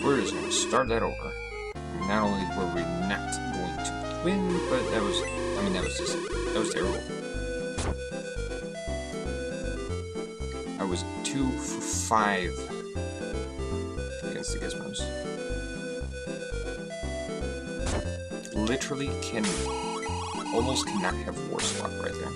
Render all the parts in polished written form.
We're just going to start that over. Not only were we not going to win, but that was terrible. I was 2 for 5 against the Gizmos. Literally almost cannot have war swap right there.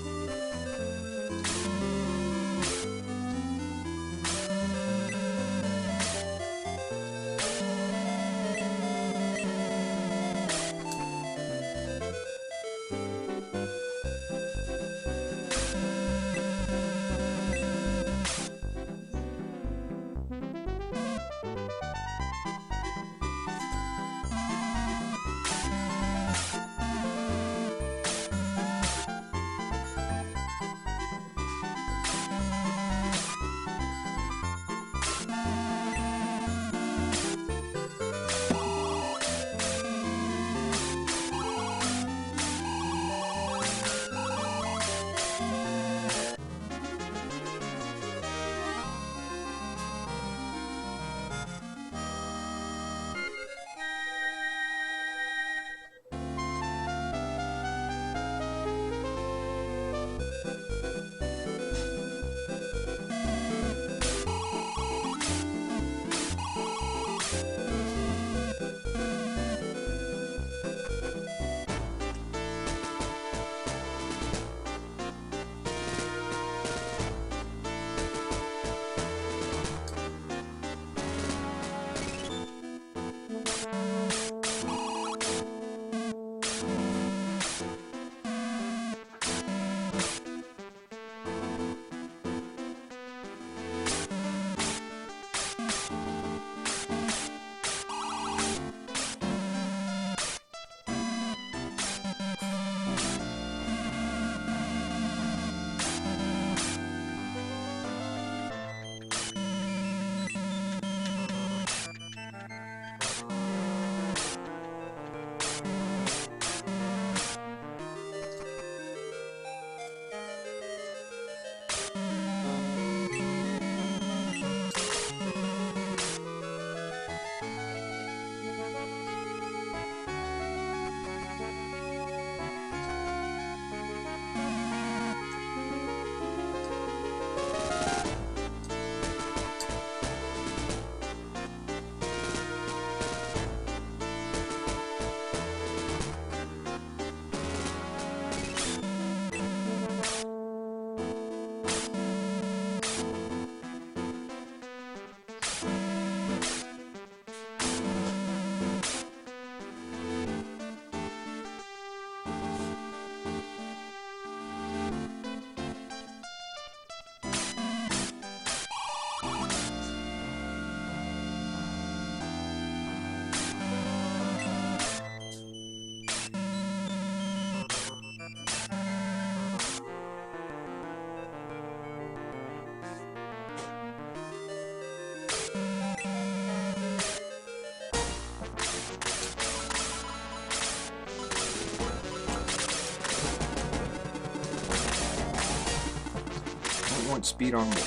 Speed on board.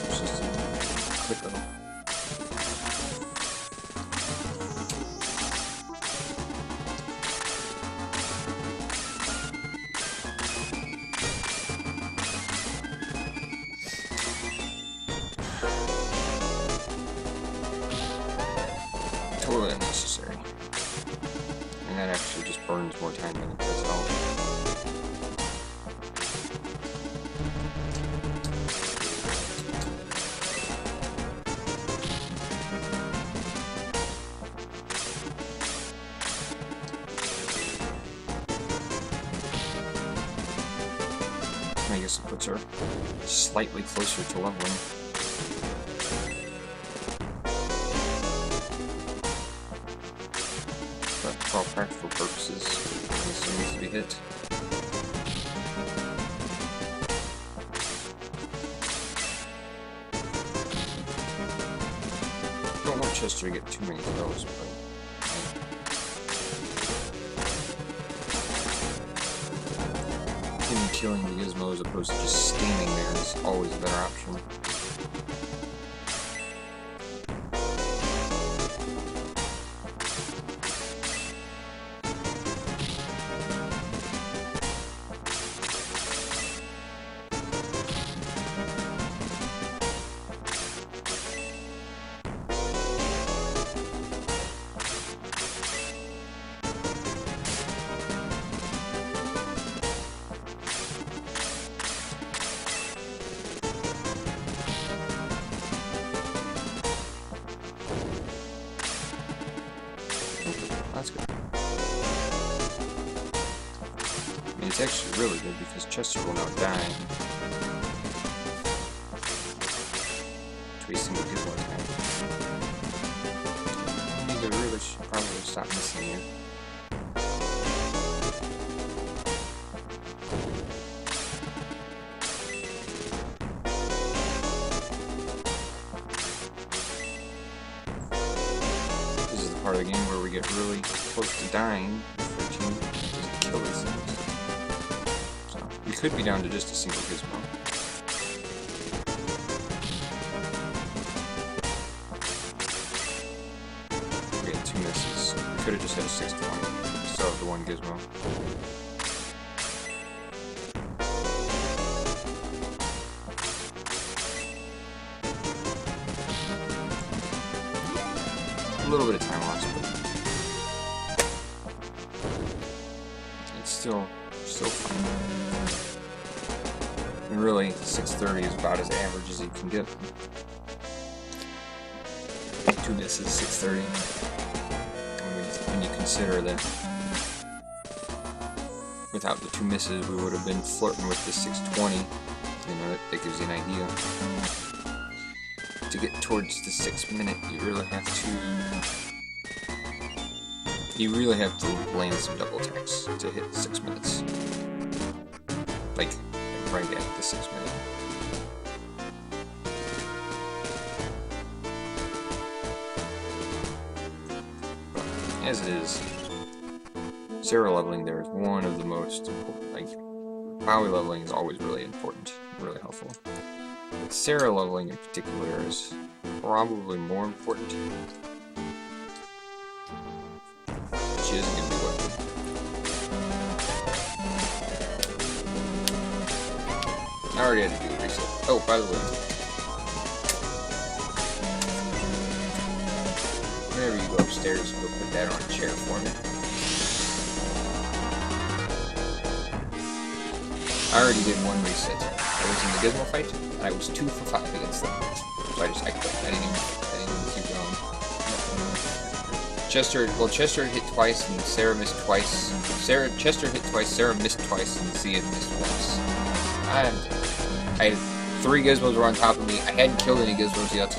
It's just a click of them. Totally unnecessary. And that actually just burns more time than it does health. I guess it puts her slightly closer to leveling. But for all practical purposes, this needs to be hit. Don't want Chester to get too many of those, but killing the Gizmo as opposed to just standing there is always a better option. It's actually really good because Chester will now die to a single gizmo attack. I need to really should probably stop missing here. This is the part of the game where we get really close to dying before you just kill these things. So we could be down to just a single gizmo. We had 2 misses. We could have just had a 620. Still have the 1 gizmo. A little bit of time lost, but it's still fun. And really, 630 is about as average as you can get. 2 misses, 630. When you consider that without the 2 misses, we would have been flirting with the 620. You know, that gives you an idea. To get towards the 6 minute, you really have to land some double attacks to hit 6 minutes. Like right at the 6 minute. But as it is, Sarah leveling there is one of the most important. Like Bowie leveling is always really important, really helpful. But Sarah leveling in particular is probably more important. She isn't going to be weapon. I already had to do a reset. Oh, by the way, whenever you go upstairs, go put that on a chair for me. I already did 1 reset. I was in the Gizmo fight, and I was 2 for 5 against them. So I quit. I didn't even keep going. Chester hit twice, and Sarah missed twice. Chester hit twice, Sarah missed twice, and Zia missed once. I had 3 gizmos were on top of me. I hadn't killed any gizmos yet.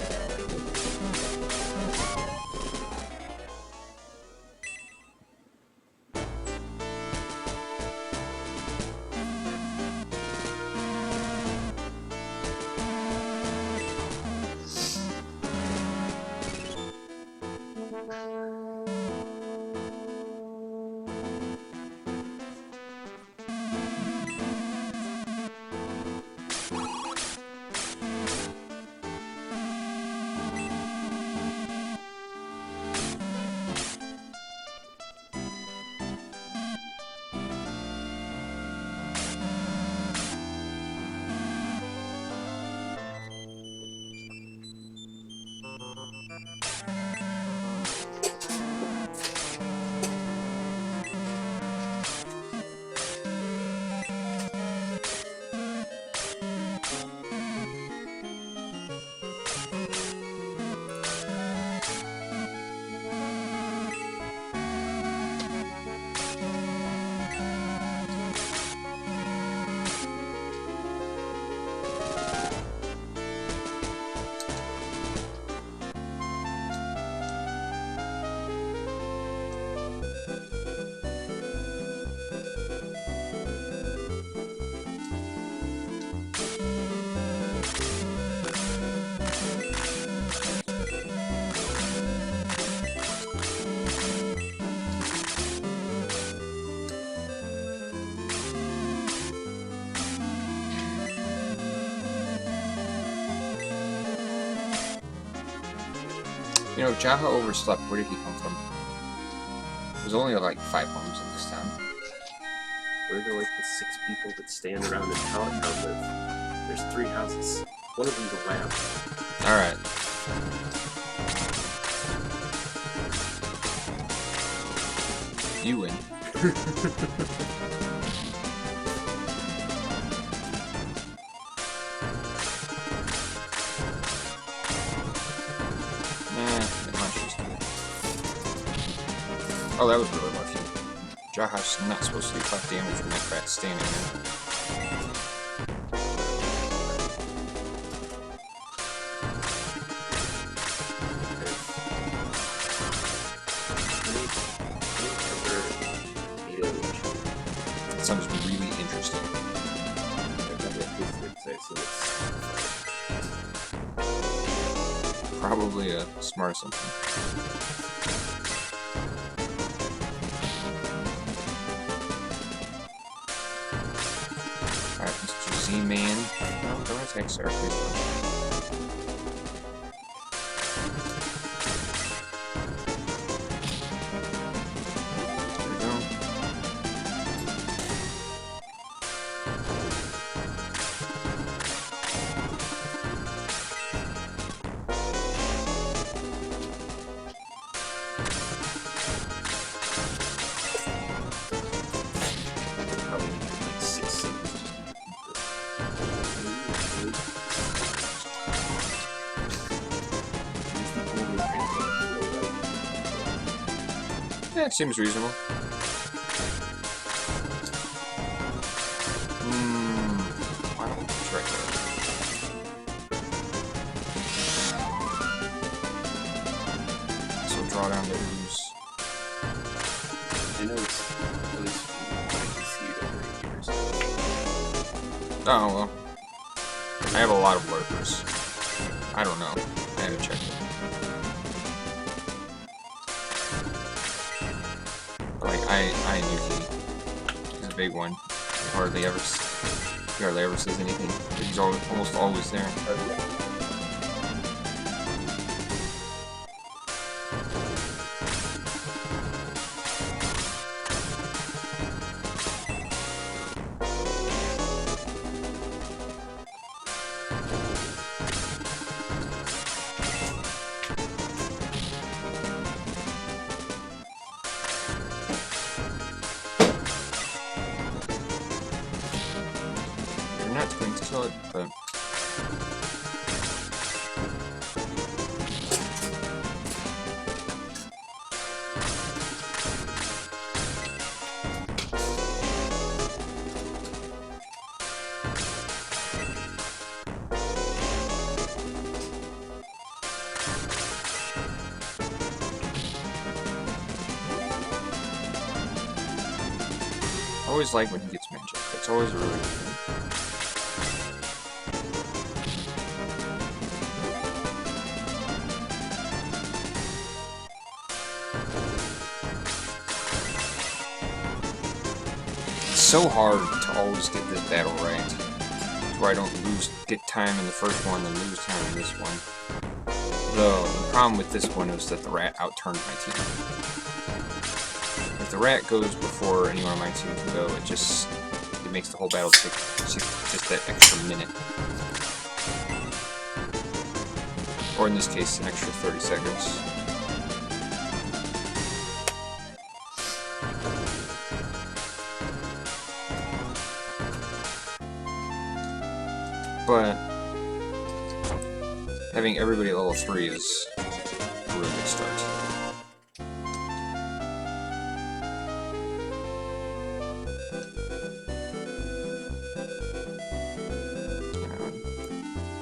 You know, Jaha overslept. Where did he come from? There's only like 5 homes in this town. Where are like the 6 people that stand around this town live? There's 3 houses. One of them's a lab. Alright. You win. Oh, that was really lucky. Josh is not supposed to do 5 damage from that rat standing there. That sounds really interesting. Probably a smart assumption. Alright, Mr. Z-Man. No, don't attack Sarah, please don't. There we go. Probably need like 6 seconds. Yeah, it seems reasonable. Why don't we try that? So draw down the ooze. I know it's at least I can see it over here. So. Oh, well. I have a lot of lurkers. I don't know. I had to check it. But, like, I knew he's a big one. He hardly ever says anything. But he's almost always there. You're not going to kill it, but I always like when he gets magic. It's always a really good thing. It's so hard to always get this battle right. Where I don't get time in the first one and lose time in this one. Though, the problem with this one is that the rat outturned my team. If the rat goes before anyone on my team can go, it makes the whole battle take just that extra minute. Or in this case, an extra 30 seconds. But having everybody at level 3 is a really good start.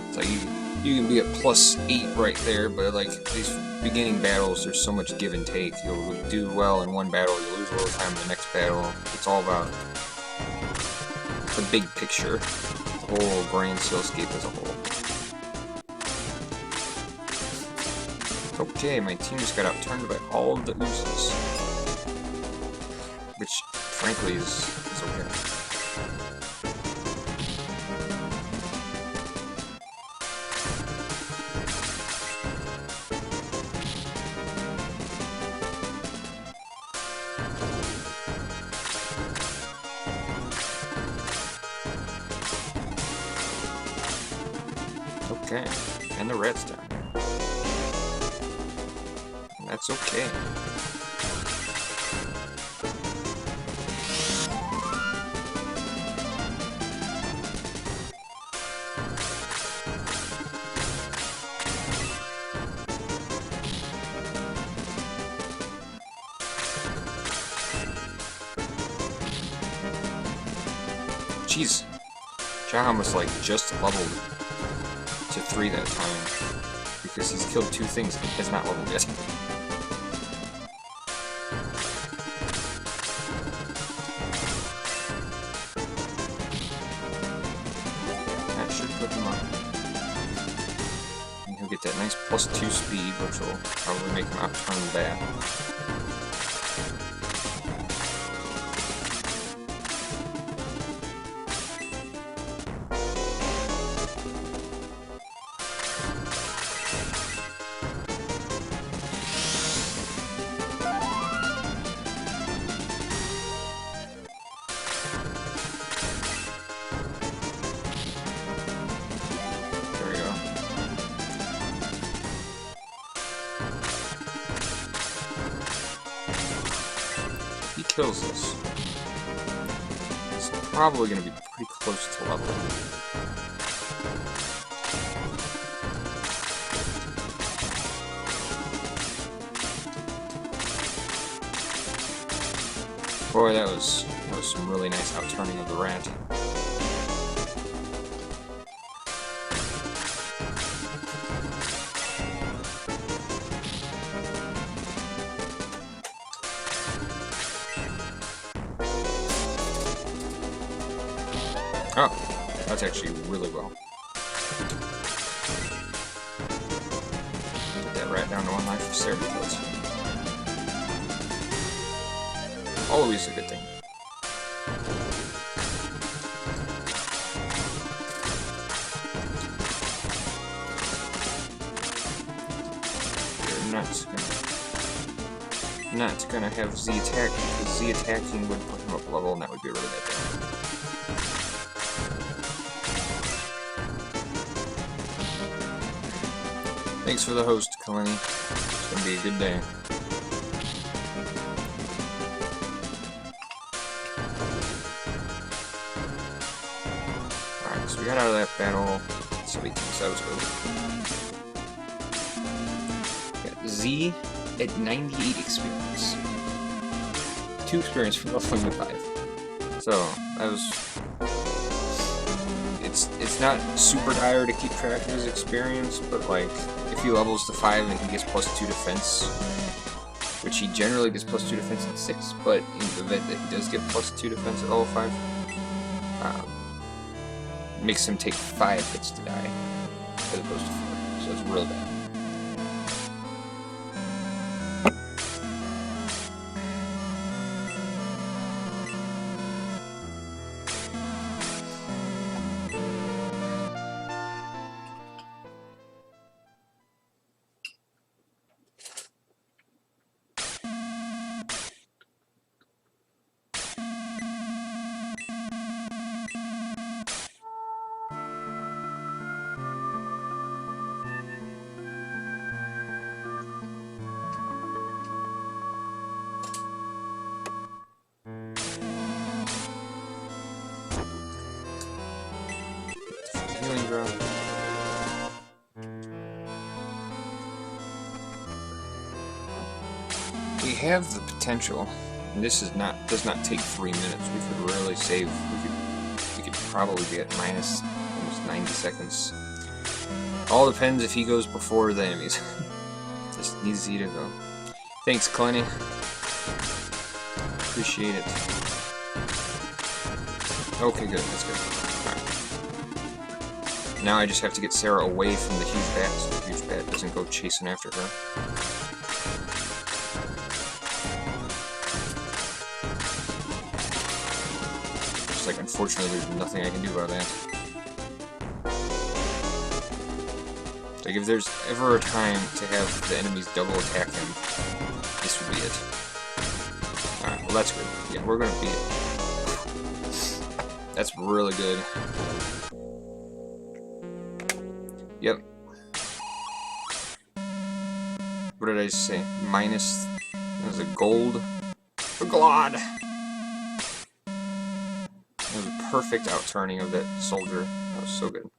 It's like you can be at +8 right there, but like these beginning battles, there's so much give and take. You'll do well in one battle, you lose a little time in the next battle. It's all about the big picture. The whole grand cityscape as a whole. Okay, my team just got outturned by all of the oozes. Which, frankly, is okay. Okay, and the red's down there. And that's okay. Jeez. Jaha must like just leveled to 3 that time. Because he's killed 2 things and has not leveled yet. That should put him up. And he'll get that nice +2 speed, which will probably make him outturn that. Kills this. It's probably going to be pretty close to level. Boy, that was some really nice outturning of the rat. Oh, that's actually really well. Get that rat down to 1 life for Sarah kills. Always a good thing. You're not gonna have Z attack, because Z attacking would put him up level, and that would be a really bad thing. Thanks for the host, Kalani. It's gonna be a good day. Alright, so we got out of that battle. So that was good. Got Z at 98 experience. 2 experience from leveling to 5. So, that was... It's not super dire to keep track of his experience, but like, if he levels to 5 and he gets +2 defense, which he generally gets +2 defense at 6, but in the event that he does get +2 defense at level 5, makes him take 5 hits to die, as opposed to 4, so it's real bad. Healing drop. We have the potential, and this does not take 3 minutes. We could really save. We could probably be at minus almost 90 seconds. All depends if he goes before the enemies. Just needs Z to go. Thanks, Clenny. Appreciate it. Okay, good. That's good. Now I just have to get Sarah away from the huge bat so the huge bat doesn't go chasing after her. Just like, unfortunately, there's nothing I can do about that. Like, if there's ever a time to have the enemies double attack him, this would be it. Alright, well that's good. Yeah, we're gonna beat it. That's really good. Yep. What did I say? Minus... That was a gold... A glod! That was a perfect outturning of that soldier. That was so good.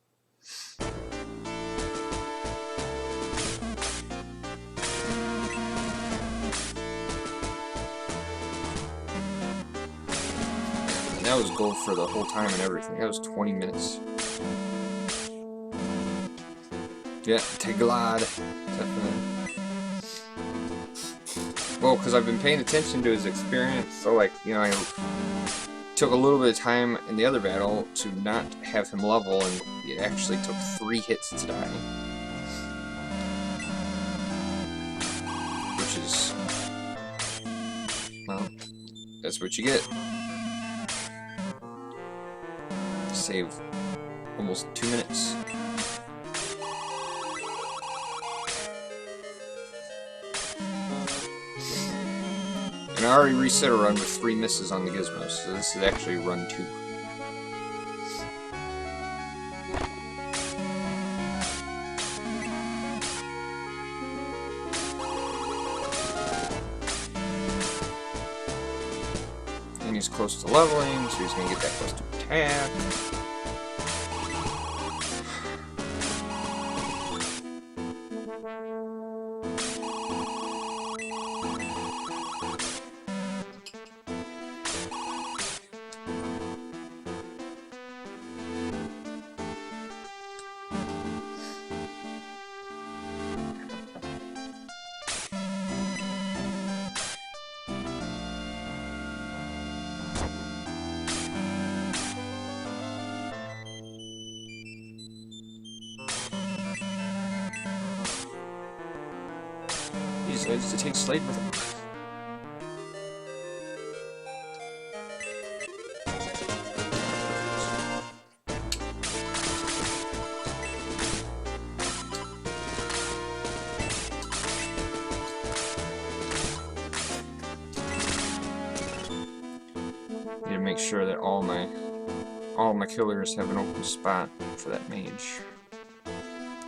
that was gold for the whole time and everything. That was 20 minutes. Yeah, Teglad. Definitely. Well, because I've been paying attention to his experience, so like, you know, I took a little bit of time in the other battle to not have him level, and it actually took 3 hits to die. Which is... well, that's what you get. Save almost 2 minutes. And I already reset a run with 3 misses on the gizmos, so this is actually run 2. And he's close to leveling, so he's going to get that close to attack. He decides to take Slade with him. Need to make sure that all my killers have an open spot for that mage.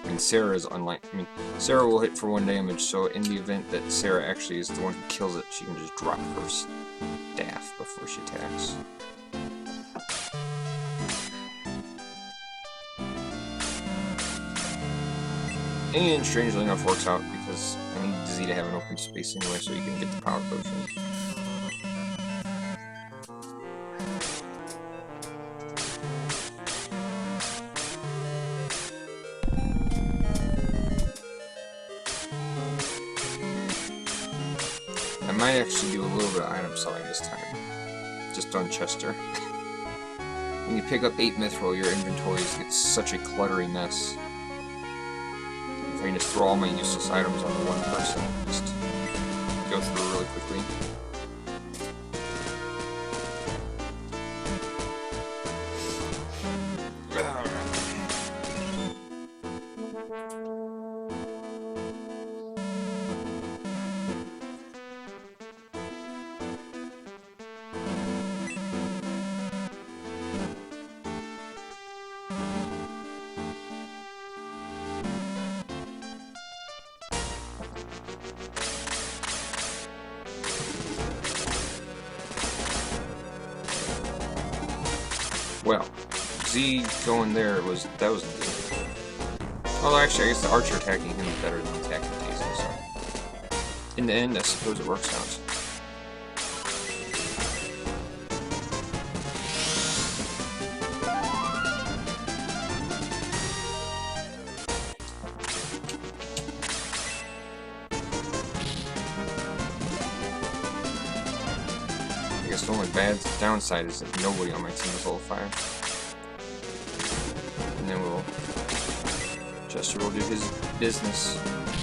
And Sarah is unlike. I mean, Sarah will hit for 1 damage, so in the event that Sarah actually is the one who kills it, she can just drop her staff before she attacks. And strangely enough, works out because I need Z to have an open space anyway, so you can get the power potion. I might actually do a little bit of item selling this time. Just on Chester. When you pick up 8 mithril, your inventory gets such a cluttery mess. If I can just throw all my useless items onto one person, just go through really quickly. Well, Z going there that was good. Although actually, I guess the archer attacking him is better than attacking Jason, so in the end, I suppose it works out. I guess the only bad downside is that nobody on my team is level 5. And then Chester will do his business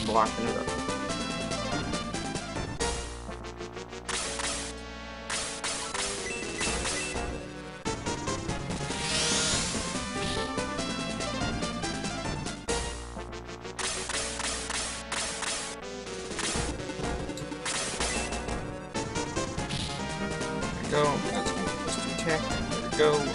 blocking it up. Go. That's going to be close to attack. There we go.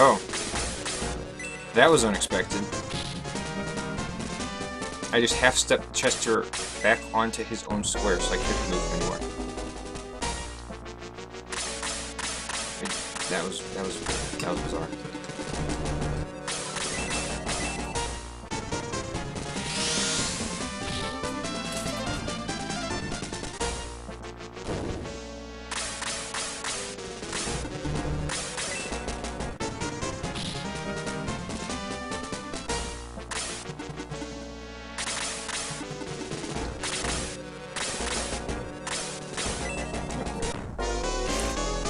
Oh. That was unexpected. I just half-stepped Chester back onto his own square, so I couldn't move anymore. That was bizarre.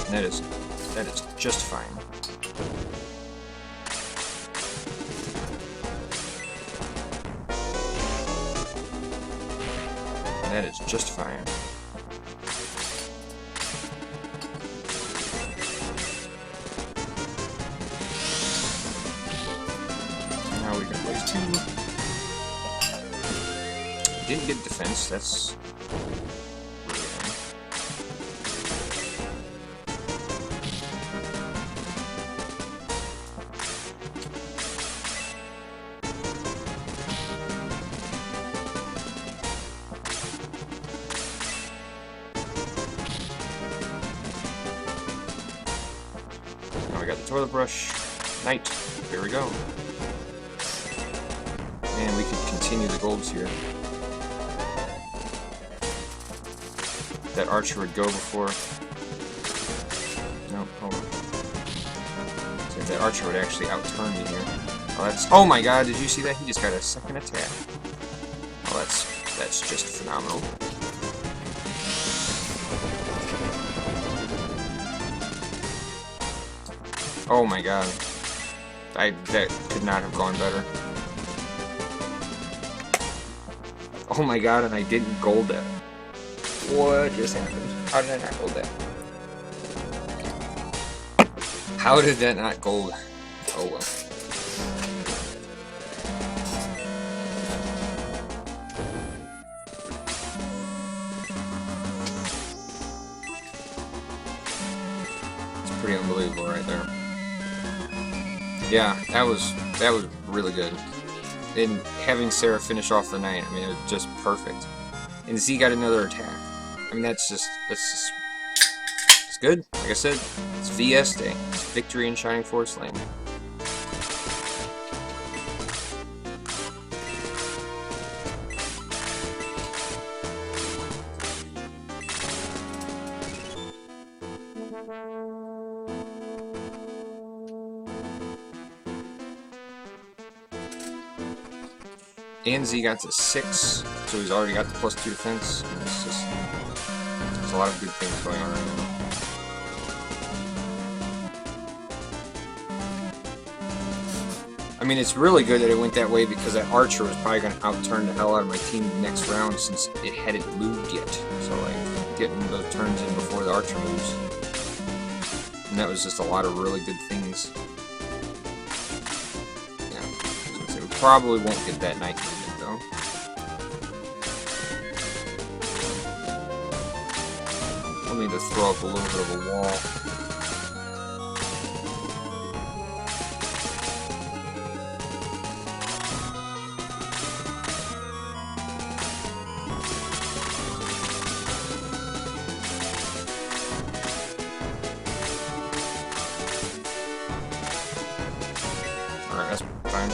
That is just fine. That is just fine. Now we can place 2. Didn't get defense, that's got the toilet brush. Knight. Here we go. And we can continue the golds here. That archer would go before. No, hold on. So that archer would actually outturn me here. Oh, that's. Oh my God! Did you see that? He just got a second attack. Oh, that's just phenomenal. Oh my God. That could not have gone better. Oh my God, and I didn't gold that. What just happened? How did I not gold that? How did that not gold? Oh well. It's pretty unbelievable right there. Yeah, that was really good. And having Sarah finish off the knight, I mean, it was just perfect. And Z got another attack. I mean, it's good. Like I said, it's VS Day. It's Victory in Shining Force Lane. And Z got to 6, so he's already got the +2 defense. And it's just, there's a lot of good things going on right now. I mean, it's really good that it went that way because that archer was probably going to outturn the hell out of my team next round since it hadn't moved yet. So, like, getting those turns in before the archer moves. And that was just a lot of really good things. Yeah, we probably won't get that knight movement, though. I'll need to throw up a little bit of a wall. Alright, that's fine.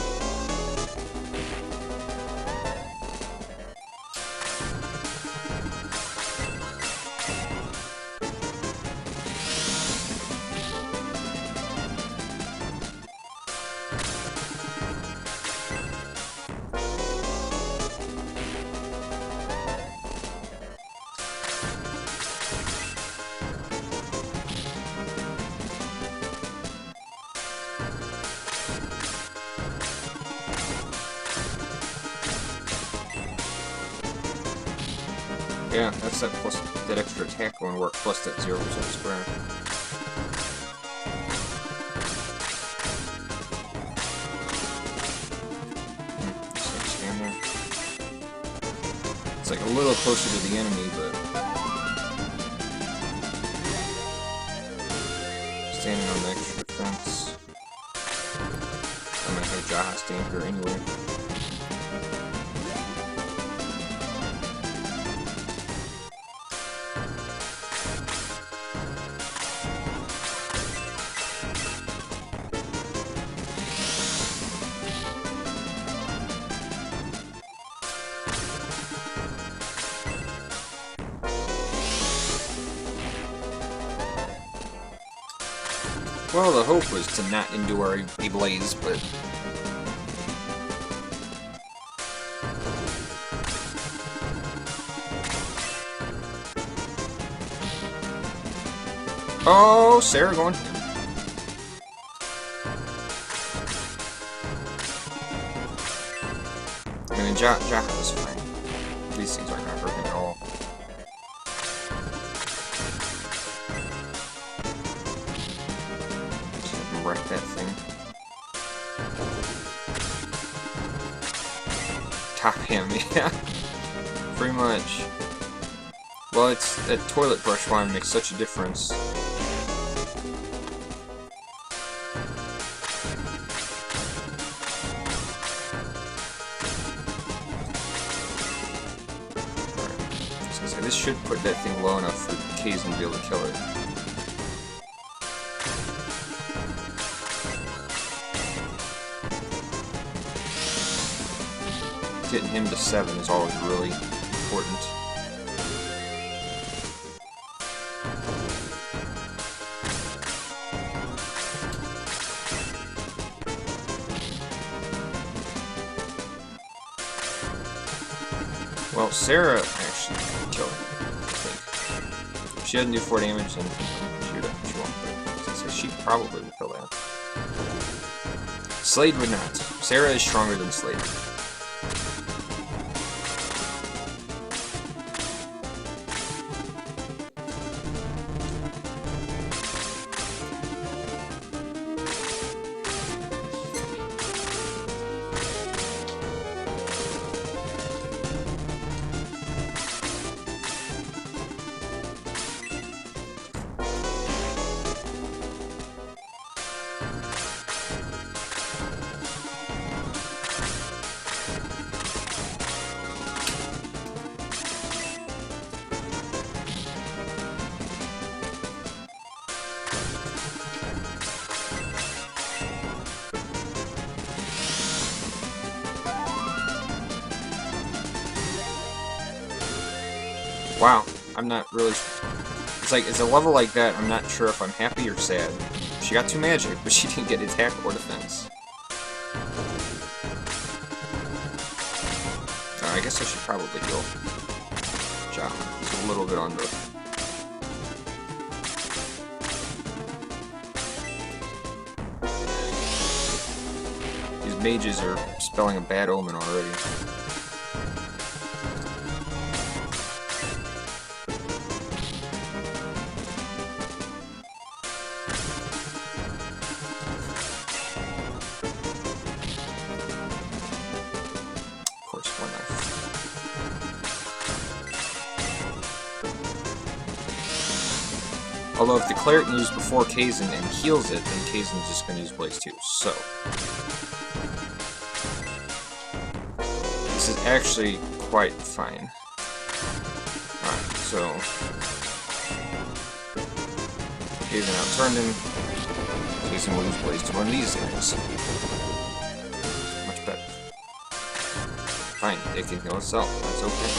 Yeah, that's that plus that extra attack going to work plus that 0% square. Just stand there. It's like a little closer to the enemy, but standing on the extra defense. I'm gonna have Jaha stand here anyway. Well, the hope was to not endure a blaze, but... Oh, Sarah going ham. I mean, Jaha is fine. These things aren't gonna hurt him at all. Just have him wreck that thing. Top him, yeah. Pretty much. Well, it's that toilet brush wine makes such a difference. This should put that thing low enough for Kazin to be able to kill it. Getting him to 7 is always really important. Well, Sarah actually killed him, I think. If she doesn't do 4 damage, then she won't. But so she probably would kill that. Slade would not. Sarah is stronger than Slade. Wow, I'm not really... It's like, it's a level like that, I'm not sure if I'm happy or sad. She got 2 magic, but she didn't get attack or defense. I guess I should probably go. Jaha. He's a little bit under. These mages are spelling a bad omen already. Although if the cleric moves before Kazin and heals it, then Kazin's just going to use Blaze too. So this is actually quite fine. Alright, so Kazin outturned him. Kazin will use Blaze to one of these things. Much better. Fine, it can heal itself. That's okay.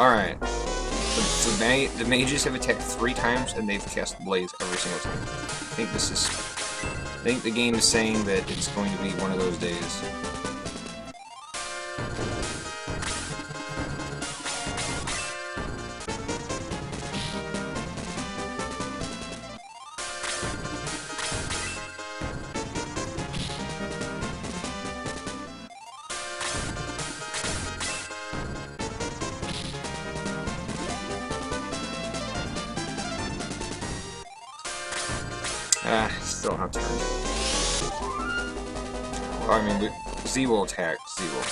Alright, the mages have attacked 3 times, and they've cast Blaze every single time. I think the game is saying that it's going to be one of those days. Still not turned. Well, I mean, Z will attack. Z will.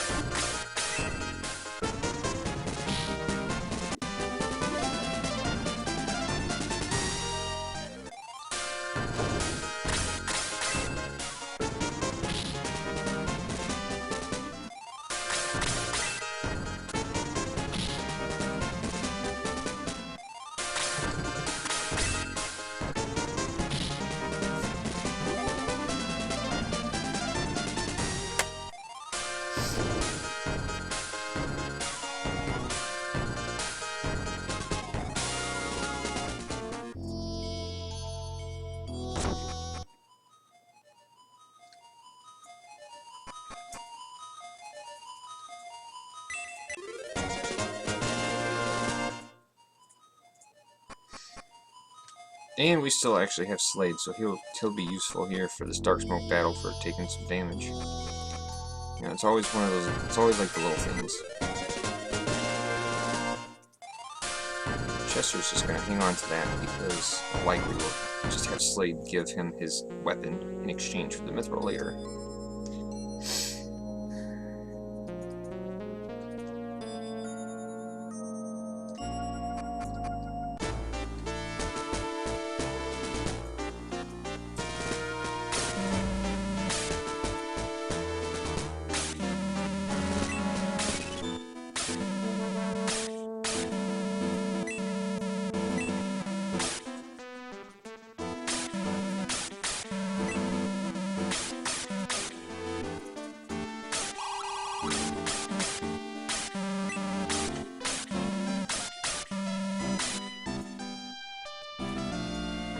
And we still actually have Slade, so he'll be useful here for this Dark Smoke battle for taking some damage. You know, it's always one of those. It's always like the little things. Chester's just gonna hang on to that because likely we'll just have Slade give him his weapon in exchange for the Mithril later.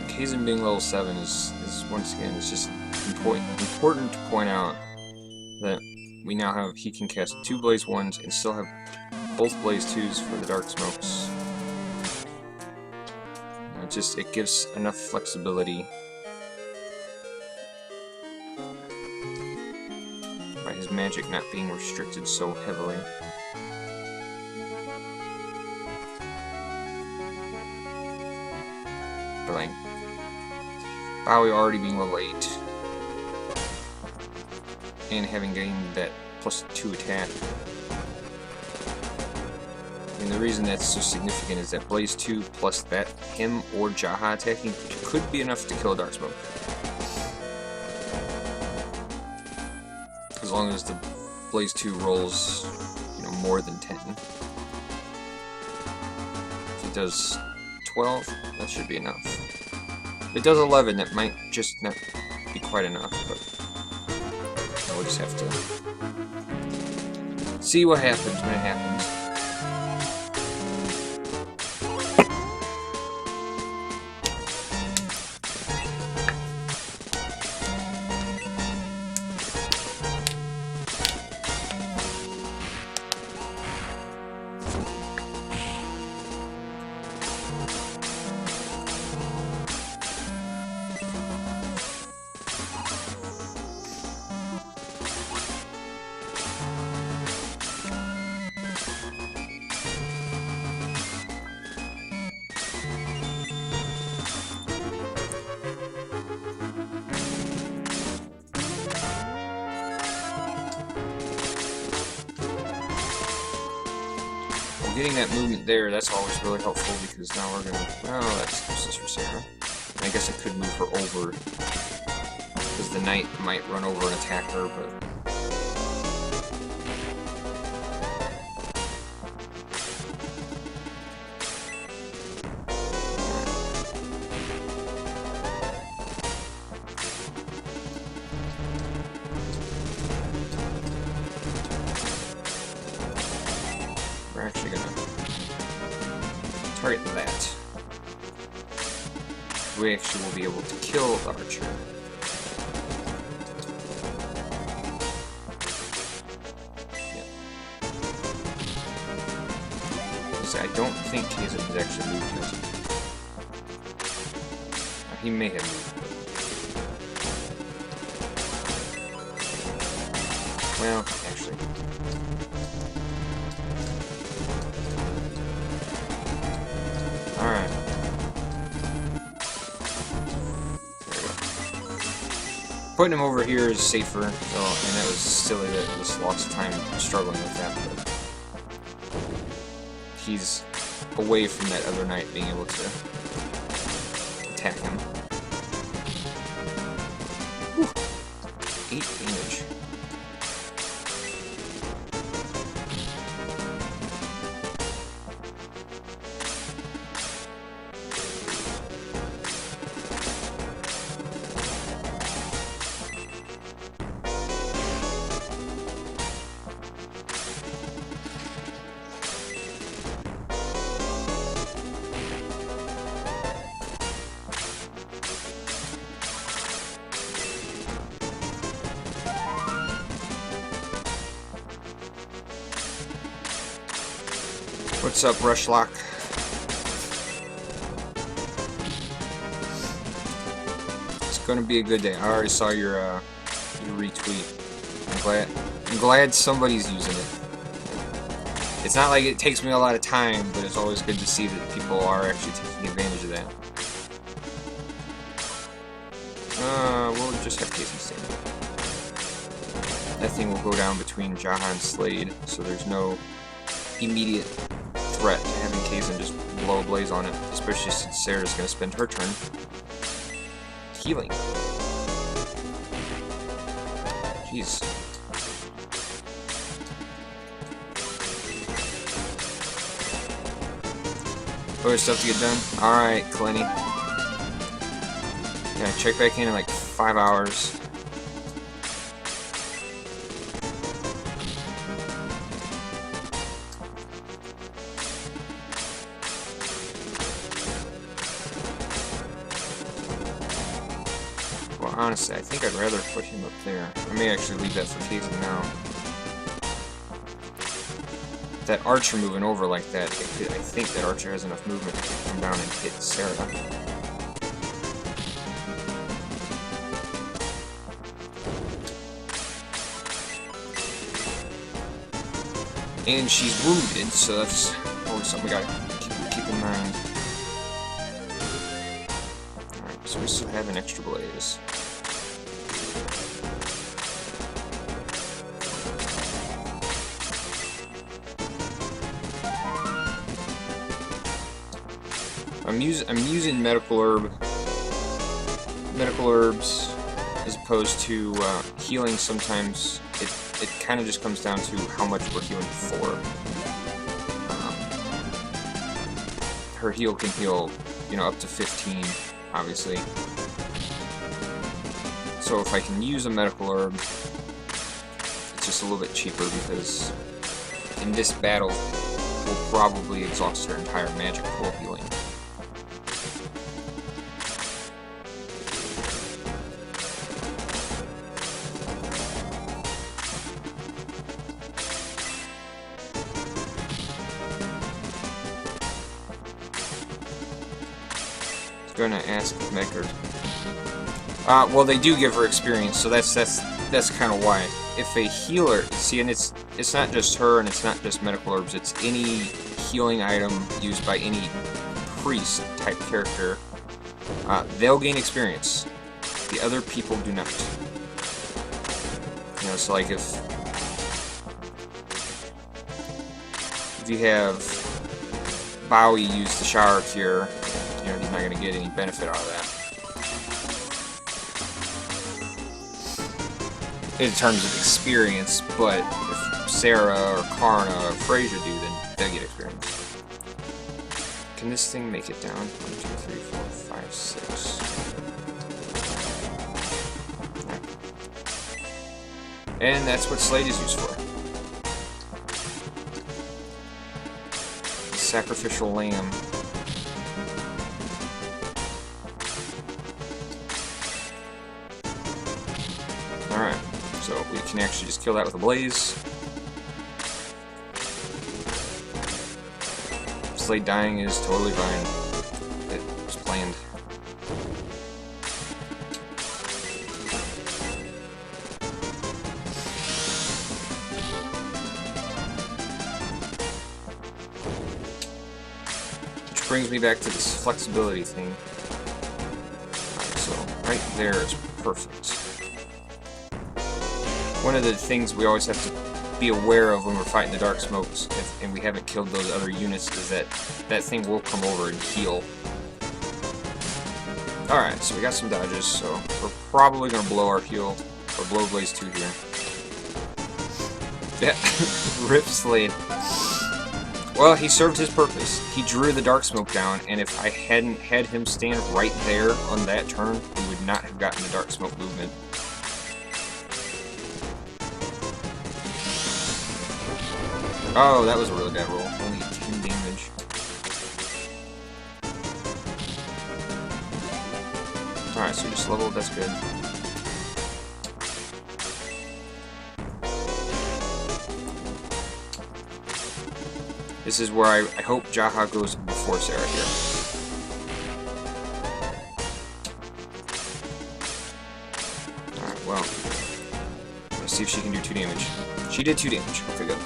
Hazen being level 7 is once again, it's just important to point out that we now have, he can cast 2 Blaze 1s and still have both Blaze 2s for the Dark Smokes. It gives enough flexibility by his magic not being restricted so heavily. But like, Bowie already being level 8 and having gained that +2 attack. And the reason that's so significant is that Blaze 2 plus that, him or Jaha attacking, could be enough to kill a Dark Smoke. As long as the Blaze 2 rolls, you know, more than 10. If it does 12, that should be enough. If it does 11, that might just not be quite enough, but we'll just have to see what happens when it happens. Getting that movement there, that's always really helpful because now we're gonna. Oh, that's useless for Sarah. I guess I could move her over because the knight might run over and attack her, but. We're actually gonna target that. We actually will be able to kill the archer. Yeah. So I don't think Hazen has actually moved yet. He may have moved, but... Well, actually... Alright. There we go. Putting him over here is safer, so, and that was silly that I just lost time struggling with that, but he's away from that other knight being able to attack him. Whew. 8 damage. What's up, Rushlock? gonna be a good day. I already saw your retweet. I'm glad somebody's using it. It's not like it takes me a lot of time, but it's always good to see that people are actually taking advantage of that. We'll just have Casey stand. That thing will go down between Jaha and Slade, so there's no immediate threat to having Kazin just blow a blaze on it, especially since Sarah's going to spend her turn healing. Jeez. Other stuff to get done? Alright, Clenny. Yeah, check back in like 5 hours. Well, honestly, I think I'd rather put him up there. I may actually leave that for Kazin now. That archer moving over like that, I think that archer has enough movement to come down and hit Sarah. And she's wounded, so that's always something we gotta keep in mind. Alright, so we still have an extra blaze. I'm using medical herbs as opposed to healing. Sometimes it kind of just comes down to how much we're healing for. Her heal can heal, you know, up to 15, obviously. So if I can use a medical herb, it's just a little bit cheaper because in this battle we'll probably exhaust her entire magic pool healing. Gonna ask Meckers. Well, they do give her experience, so that's kind of why. If a healer, see, and it's not just her, and it's not just medical herbs. It's any healing item used by any priest type character. They'll gain experience. The other people do not. You know, so like if you have Bowie use the shower cure, you know, he's not going to get any benefit out of that in terms of experience, but if Sarah or Karna or Frazier do, then they'll get experience. Can this thing make it down? 1, 2, 3, 4, 5, 6. Right. And that's what Slade is used for. Sacrificial lamb. Alright, so we can actually just kill that with a blaze. Slade dying is totally fine. It was planned. Which brings me back to this flexibility thing. Alright, so right there is perfect. One of the things we always have to be aware of when we're fighting the dark smokes, and we haven't killed those other units, is that that thing will come over and heal. Alright, so we got some dodges, so we're probably going to blow our heal, or blow Blaze 2 here. Yeah, rip Slade. Well, he served his purpose. He drew the dark smoke down, and if I hadn't had him stand right there on that turn, we would not have gotten the dark smoke movement. Oh, that was a really bad roll. Only 10 damage. Alright, so just leveled, that's good. This is where I hope Jaha goes before Sarah here. see if she can do 2 damage. She did 2 damage. Okay, good.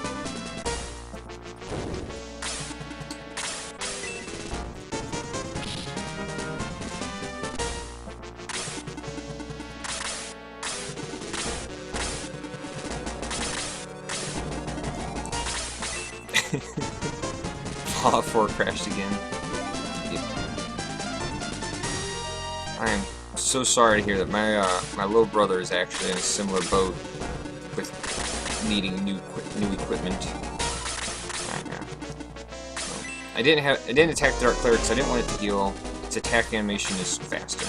Fallout 4 crashed again. I am so sorry to hear that. My little brother is actually in a similar boat with needing new equipment. I didn't attack the Dark Cleric because I didn't want it to heal. Its attack animation is faster.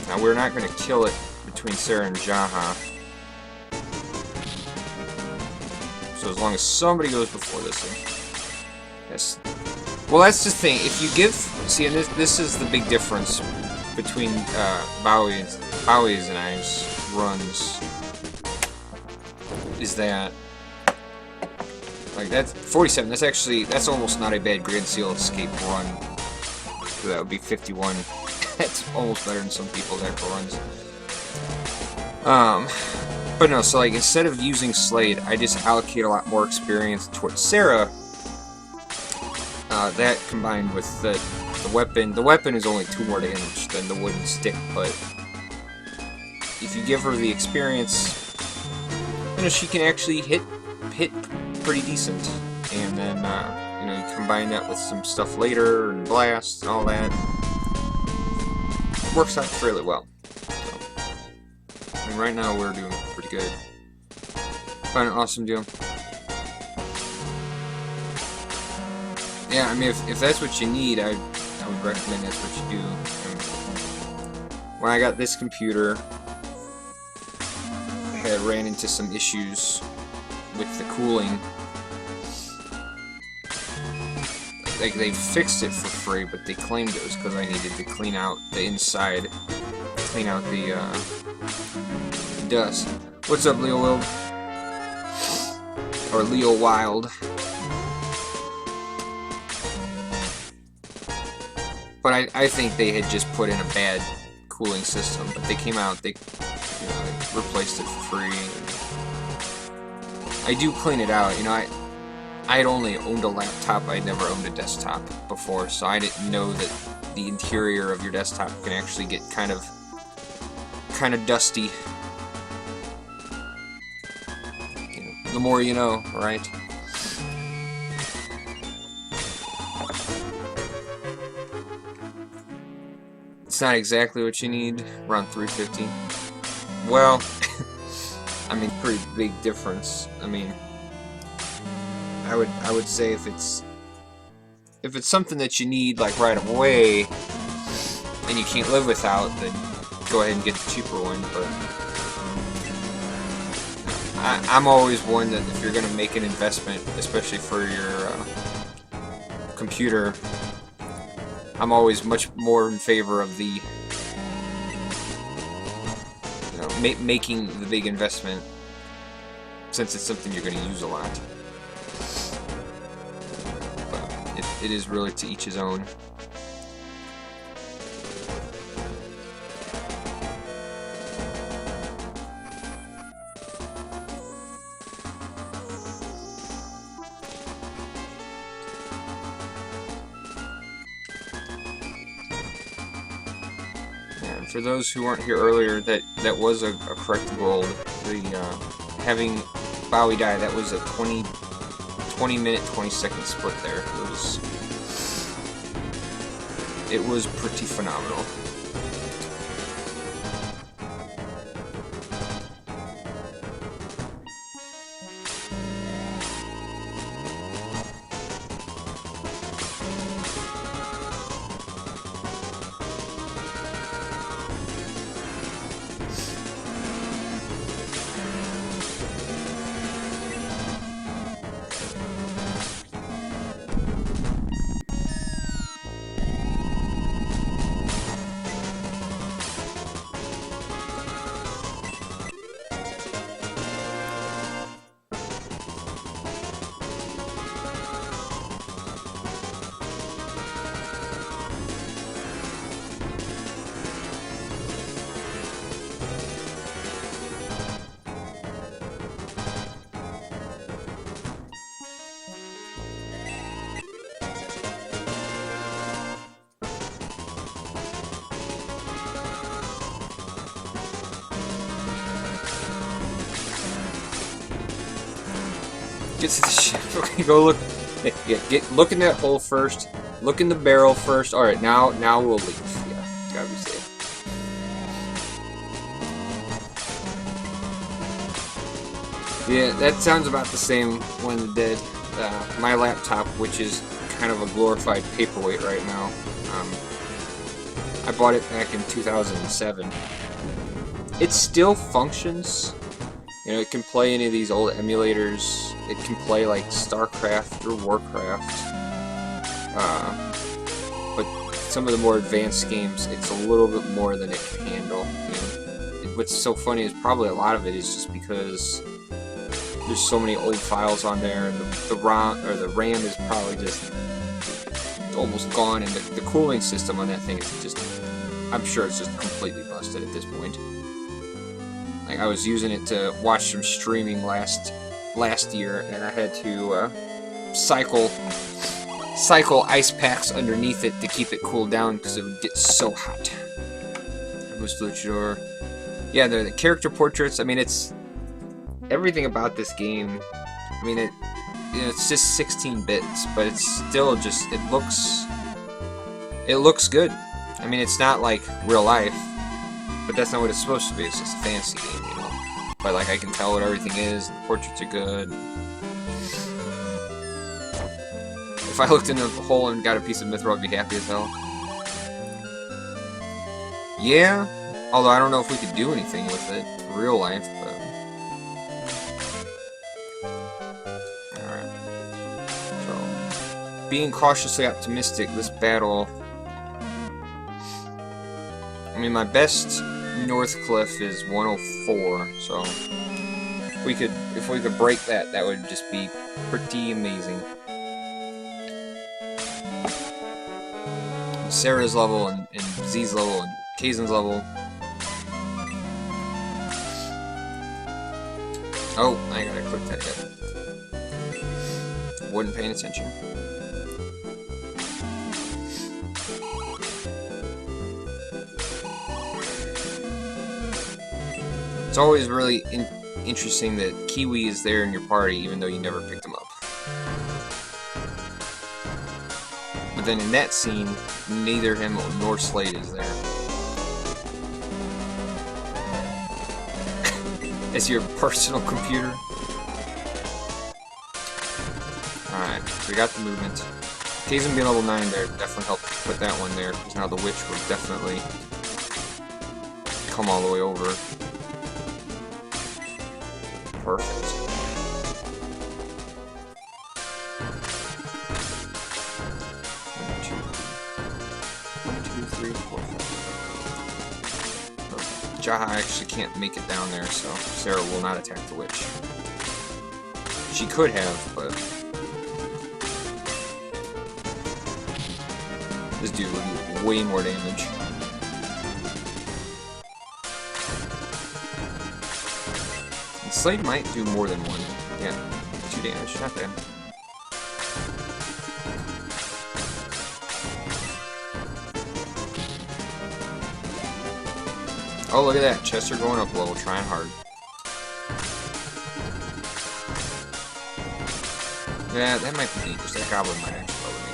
Now we're not going to kill it between Sarah and Jaha. So as long as somebody goes before this thing. Yes. Well, that's the thing. If you give... See, and this is the big difference between Bowie's and I's runs. Is that... Like, that's 47. That's almost not a bad Grand Seal Escape run. So that would be 51. That's almost better than some people's actual runs. But no, so like, instead of using Slade, I just allocate a lot more experience towards Sarah. That combined with the weapon. The weapon is only 2 more damage than the wooden stick, but if you give her the experience, you know, she can actually hit pretty decent. And then, you know, you combine that with some stuff later, and blast, and all that. Works out fairly well. So, I mean, right now we're doing pretty good. Find an awesome deal. Yeah, I mean, if that's what you need, I would recommend that's what you do. When I got this computer, I had ran into some issues with the cooling. Like, they fixed it for free, but they claimed it was because I needed to clean out the inside, clean out the dust. What's up, Leo Wild? Or Leo Wild. But I think they had just put in a bad cooling system. But they came out, they, you know, they replaced it for free. I do clean it out. You know, I had only owned a laptop. I'd never owned a desktop before, so I didn't know that the interior of your desktop can actually get kind of dusty. You know, the more you know, right? It's not exactly what you need. Around 350. Well, I mean, pretty big difference. I mean, I would say if it's something that you need like right away and you can't live without, then go ahead and get the cheaper one. But I'm always one that if you're gonna make an investment, especially for your computer, I'm always much more in favor of the, you know, making the big investment, since it's something you're going to use a lot. But it is really to each his own. For those who weren't here earlier, that was a correct goal. The having Bowie die, that was a 20 minute, 20-second split there. It was pretty phenomenal. Get to the ship. Okay, go look. Look in that hole first. Look in the barrel first. All right, now we'll leave. Yeah, gotta be safe. Yeah, that sounds about the same when it did. My laptop, which is kind of a glorified paperweight right now. I bought it back in 2007. It still functions. You know, it can play any of these old emulators. It can play like StarCraft or Warcraft. But some of the more advanced games, it's a little bit more than it can handle. You know? What's so funny is probably a lot of it is just because there's so many old files on there, and the RAM is probably just almost gone, and the cooling system on that thing is just, I'm sure it's just completely busted at this point. Like, I was using it to watch some streaming last year, and I had to cycle ice packs underneath it to keep it cooled down because it would get so hot. Yeah, the character portraits. I mean, it's everything about this game. I mean, it's just 16 bits, but it's still just it looks good. I mean, it's not like real life, but that's not what it's supposed to be. It's just a fantasy game, you know. But like, I can tell what everything is. And the portraits are good. If I looked in the hole and got a piece of mithril, I'd be happy as hell. Yeah, although I don't know if we could do anything with it in real life, but... Alright. So, being cautiously optimistic, this battle... I mean, my best North Cliff is 104, so... If we could break that, that would just be pretty amazing. Sarah's level and Z's level and Kaizen's level. Oh, I gotta click that again. Wasn't paying attention. It's always really interesting that Kiwi is there in your party even though you never picked him up. But then in that scene, neither him nor Slade is there. As your personal computer. Alright, so we got the movement. Kaizen being level 9 there definitely helped put that one there, because now the witch would definitely come all the way over. Perfect. Jaha actually can't make it down there, so Sarah will not attack the witch. She could have, but this dude would do way more damage. And Slade might do more than one. Yeah, 2 damage, not bad. Oh, look at that. Chester going up level, trying hard. Yeah, that might be dangerous. That goblin might actually overtake it.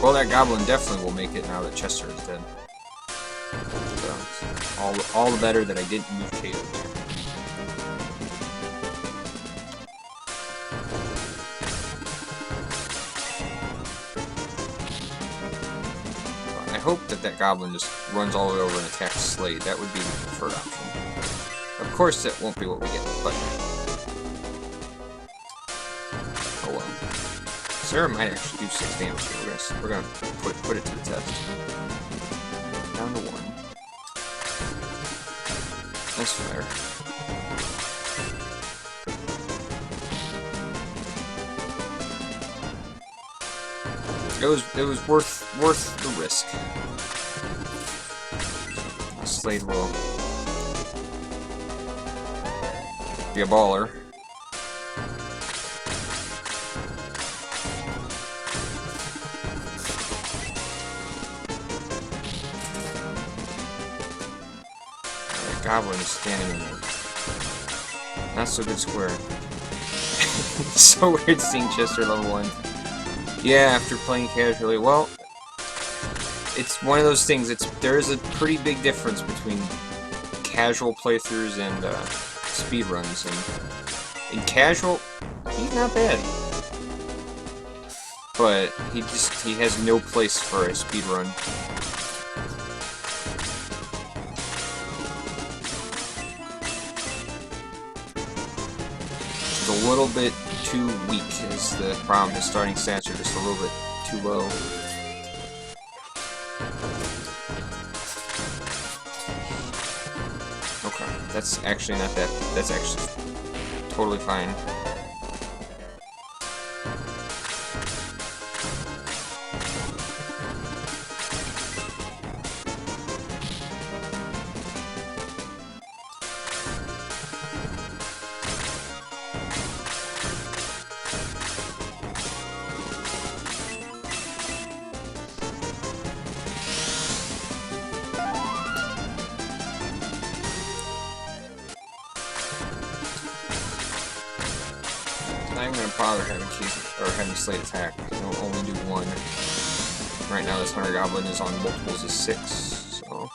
Well, that goblin definitely will make it now that Chester is dead. So, all the better that I didn't move Kato there. I hope that goblin just runs all the way over and attacks Slade. That would be the preferred option. Of course, that won't be what we get, but... Oh well. Sarah might actually do 6 damage here. We're gonna put it to the test. Down to 1. Nice fire. It was worth the risk. Slade will Be a baller. That goblin is standing in there. Not so good square. So weird seeing Chester level 1. Yeah, after playing casually. Well, it's one of those things. There is a pretty big difference between casual playthroughs and speedruns. And in casual, he's not bad. But he has no place for a speedrun. He's a little bit too weak is the problem. His starting stats are just a little bit too low. Okay, that's actually not that. That's actually totally fine. I'm not gonna bother having slate attack. It'll only do 1. Right now, this Hunter Goblin is on multiples of 6, so.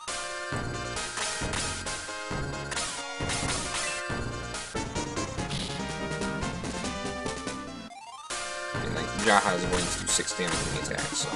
And like Jaha is going to do 6 damage when he attacks, so.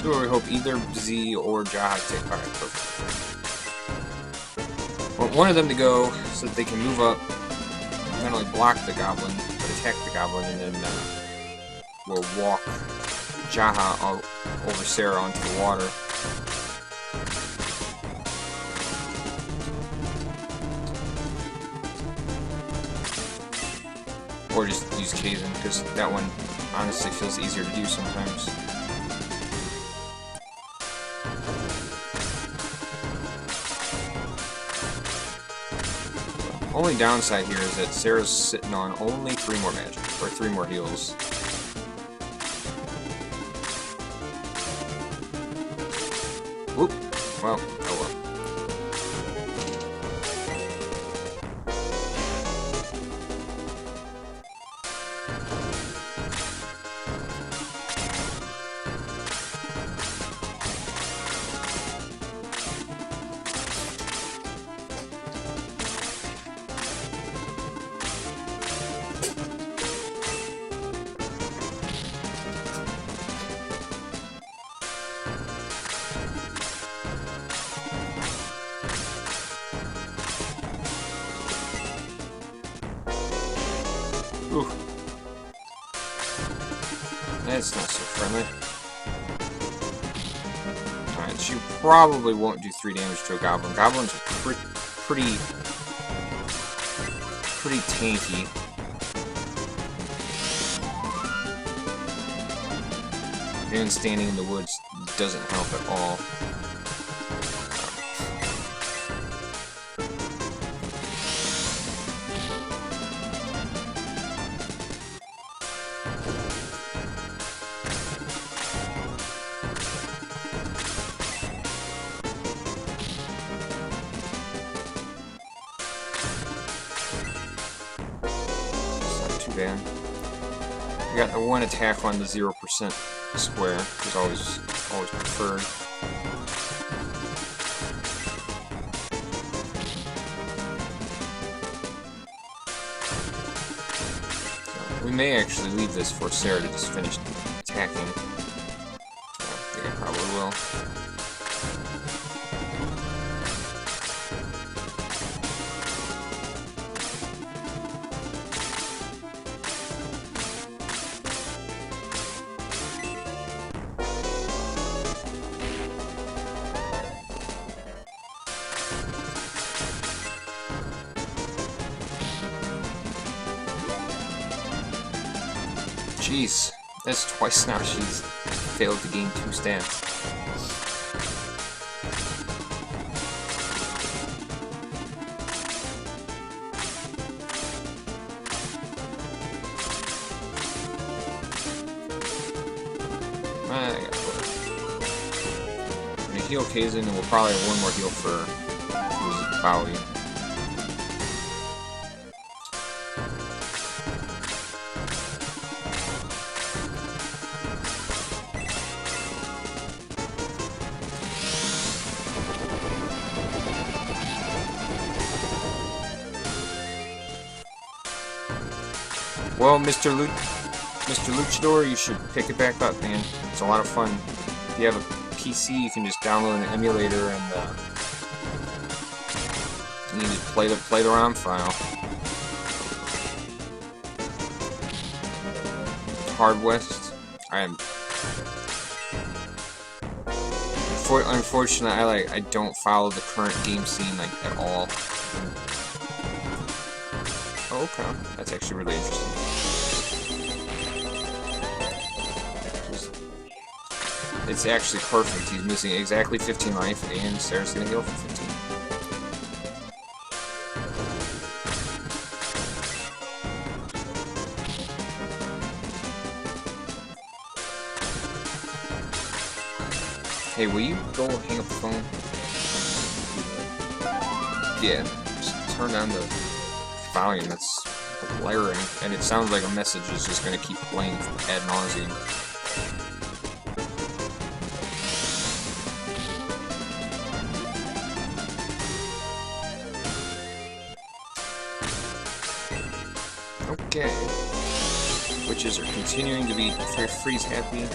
So we hope either Z or Jaha take fire. Perfect. Want one of them to go so that they can move up, not only block the goblin, but attack the goblin, and then we'll walk Jaha over Sarah onto the water. Or just use Kazin, because that one honestly feels easier to do sometimes. Only downside here is that Sarah's sitting on only 3 more magic, or 3 more heals. Whoop. Well, oh well. Ooh. That's not so friendly. Alright, she probably won't do 3 damage to a goblin. Goblins are pretty tanky. Even standing in the woods doesn't help at all. Bad. We got the 1 attack on the 0% square, which is always preferred. So we may actually leave this for Sarah to just finish attacking. The well. Jeez, that's twice now she's failed to gain 2 stats. I gotta put it. I'm gonna heal Kazin, and we'll probably have one more heal for Bowie. Well, Mr. Luchador, you should pick it back up, man. It's a lot of fun. If you have a PC, you can just download an emulator and you can just play the ROM file. Hard West. Unfortunately, I don't follow the current game scene like at all. Oh, okay, that's actually really interesting. It's actually perfect. He's missing exactly 15 life, and Sarah's gonna heal for 15. Hey, will you go hang up the phone? Yeah, just turn down the volume. That's blaring, and it sounds like a message is just gonna keep playing ad nauseum. Okay. Witches are continuing to be freeze happy.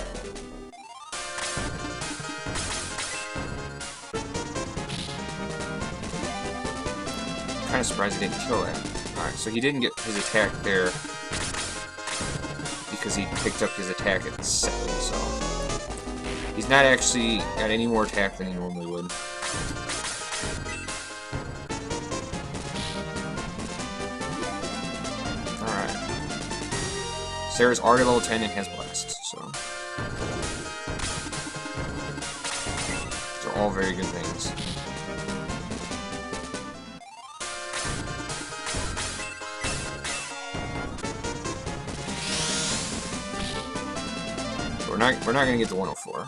Kind of surprised he didn't kill that. Alright, so he didn't get his attack there because he picked up his attack at 7, so he's not actually got any more attack than he normally would. Sarah's already level 10 and has Blast, so these are all very good things. But we're not gonna get to 104.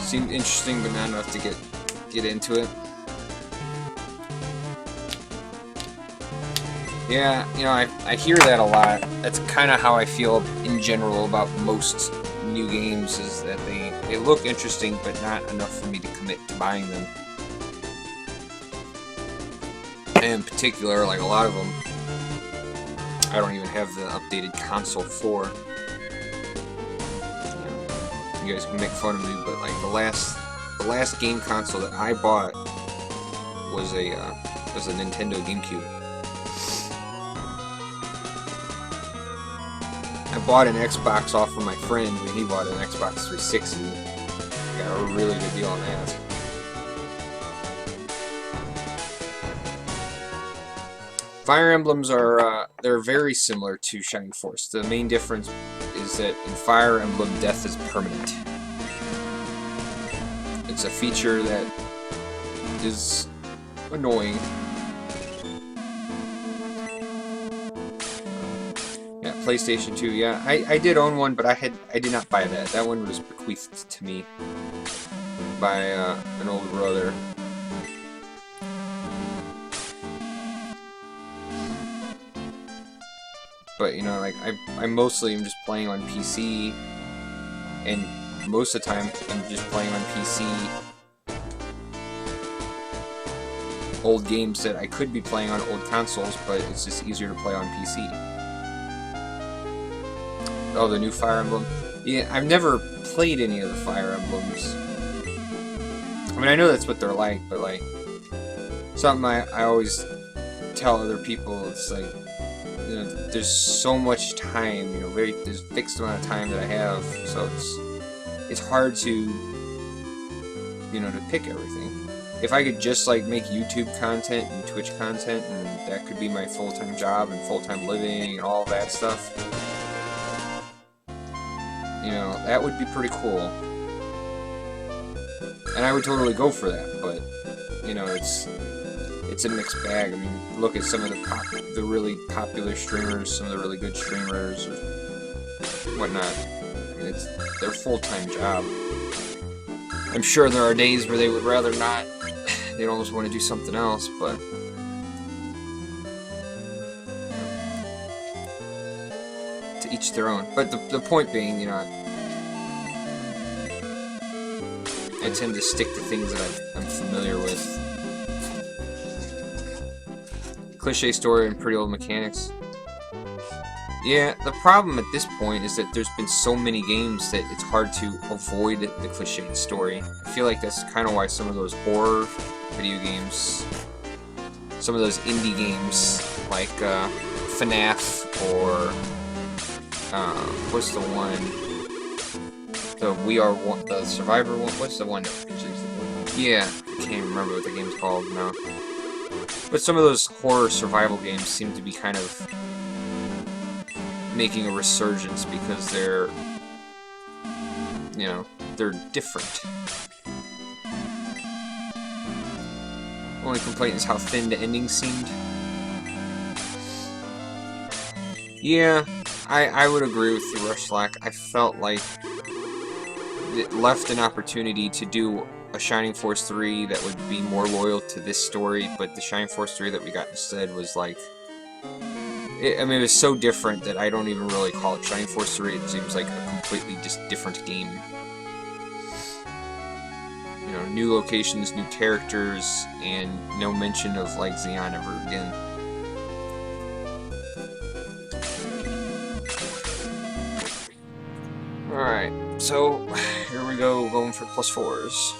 Seemed interesting, but not enough to get into it. Yeah, you know, I hear that a lot. That's kind of how I feel in general about most new games, is that they look interesting, but not enough for me to commit to buying them. And in particular, like a lot of them, I don't even have the updated console for. You guys can make fun of me, but like the last game console that I bought was a Nintendo GameCube. I bought an Xbox off of my friend when he bought an Xbox 360. I got a really good deal on that. Fire Emblems are they're very similar to Shining Force. The main difference is that in Fire Emblem, death is permanent. It's a feature that is annoying. Yeah, PlayStation 2. Yeah, I did own one, but I did not buy that. That one was bequeathed to me by an older brother. But, you know, like, I mostly am just playing on PC, and most of the time I'm just playing on PC old games that I could be playing on old consoles, but it's just easier to play on PC. Oh, the new Fire Emblem? Yeah, I've never played any of the Fire Emblems. I mean, I know that's what they're like, but, like, something I always tell other people, it's like, you know, there's so much time, you know, there's a fixed amount of time that I have, so it's hard to, you know, to pick everything. If I could just, like, make YouTube content and Twitch content, and that could be my full-time job and full-time living and all that stuff, you know, that would be pretty cool. And I would totally go for that, but, you know, it's a mixed bag. I mean, look at some of the really popular streamers, some of the really good streamers, or whatnot. I mean, it's their full-time job. I'm sure there are days where they would rather not. They'd almost want to do something else, but to each their own. But the point being, you know, I tend to stick to things that I'm familiar with. Cliche story and pretty old mechanics. Yeah, the problem at this point is that there's been so many games that it's hard to avoid the cliched story. I feel like that's kind of why some of those horror video games, some of those indie games like FNAF or what's the one? The Survivor one. What's the one? Yeah, I can't remember what the game's called now. But some of those horror survival games seem to be kind of making a resurgence because they're, you know, they're different. Only complaint is how thin the ending seemed. Yeah, I would agree with you, Rushlack. I felt like it left an opportunity to do a Shining Force 3 that would be more loyal to this story, but the Shining Force 3 that we got instead was like... I mean, it was so different that I don't even really call it Shining Force 3. It seems like a completely just different game. You know, new locations, new characters, and no mention of, like, Xeon ever again. Alright, so here we go, going for +4s.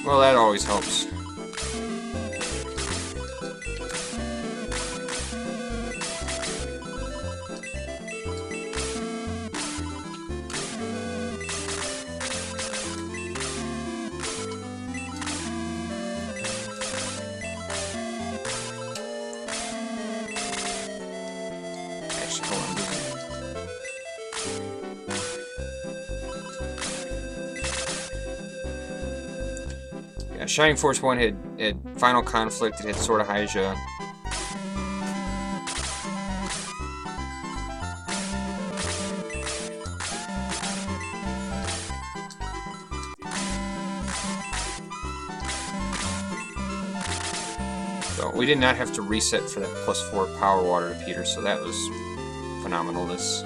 Well, that always helps. Actually, hold on. Yeah, Shining Force 1 had Final Conflict, it had Sword of Hyjia. So we did not have to reset for that +4 power water to Peter, so that was phenomenalness.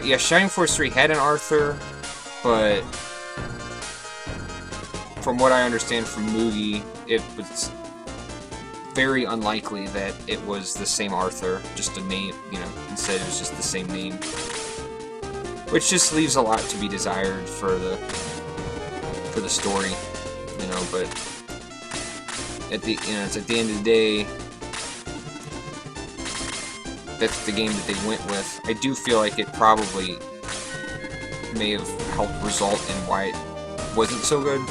Yeah, Shining Force 3 had an Arthur, but from what I understand from Mugi, it was very unlikely that it was the same Arthur, just a name, you know, instead it was just the same name. Which just leaves a lot to be desired for the story, you know, but at the, you know, it's at the end of the day, that's the game that they went with. I do feel like it probably may have helped result in why it wasn't so good.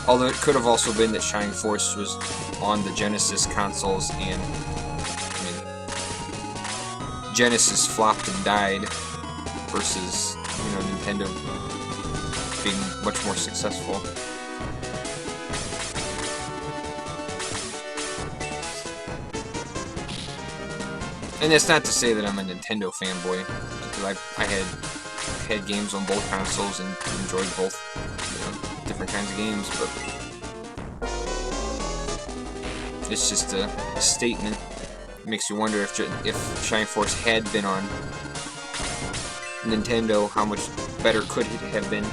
Although it could have also been that Shining Force was on the Genesis consoles and, I mean, Genesis flopped and died versus, you know, Nintendo being much more successful. And that's not to say that I'm a Nintendo fanboy, because I had games on both consoles and enjoyed both, you know, different kinds of games, but it's just a statement. It makes you wonder if Shining Force had been on Nintendo, how much better could it have been?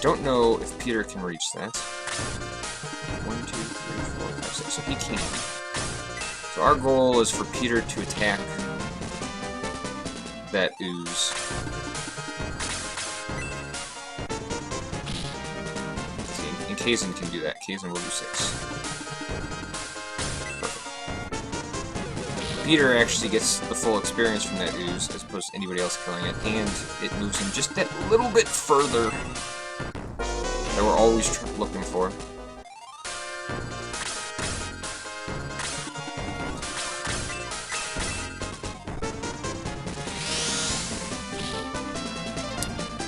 Don't know if Peter can reach that. 1, 2, 3, 4, 5, 6. So he can. So our goal is for Peter to attack that ooze. See, and Kazan can do that. Kazan will do 6. Perfect. Peter actually gets the full experience from that ooze as opposed to anybody else killing it, and it moves him just that little bit further that we're always looking for.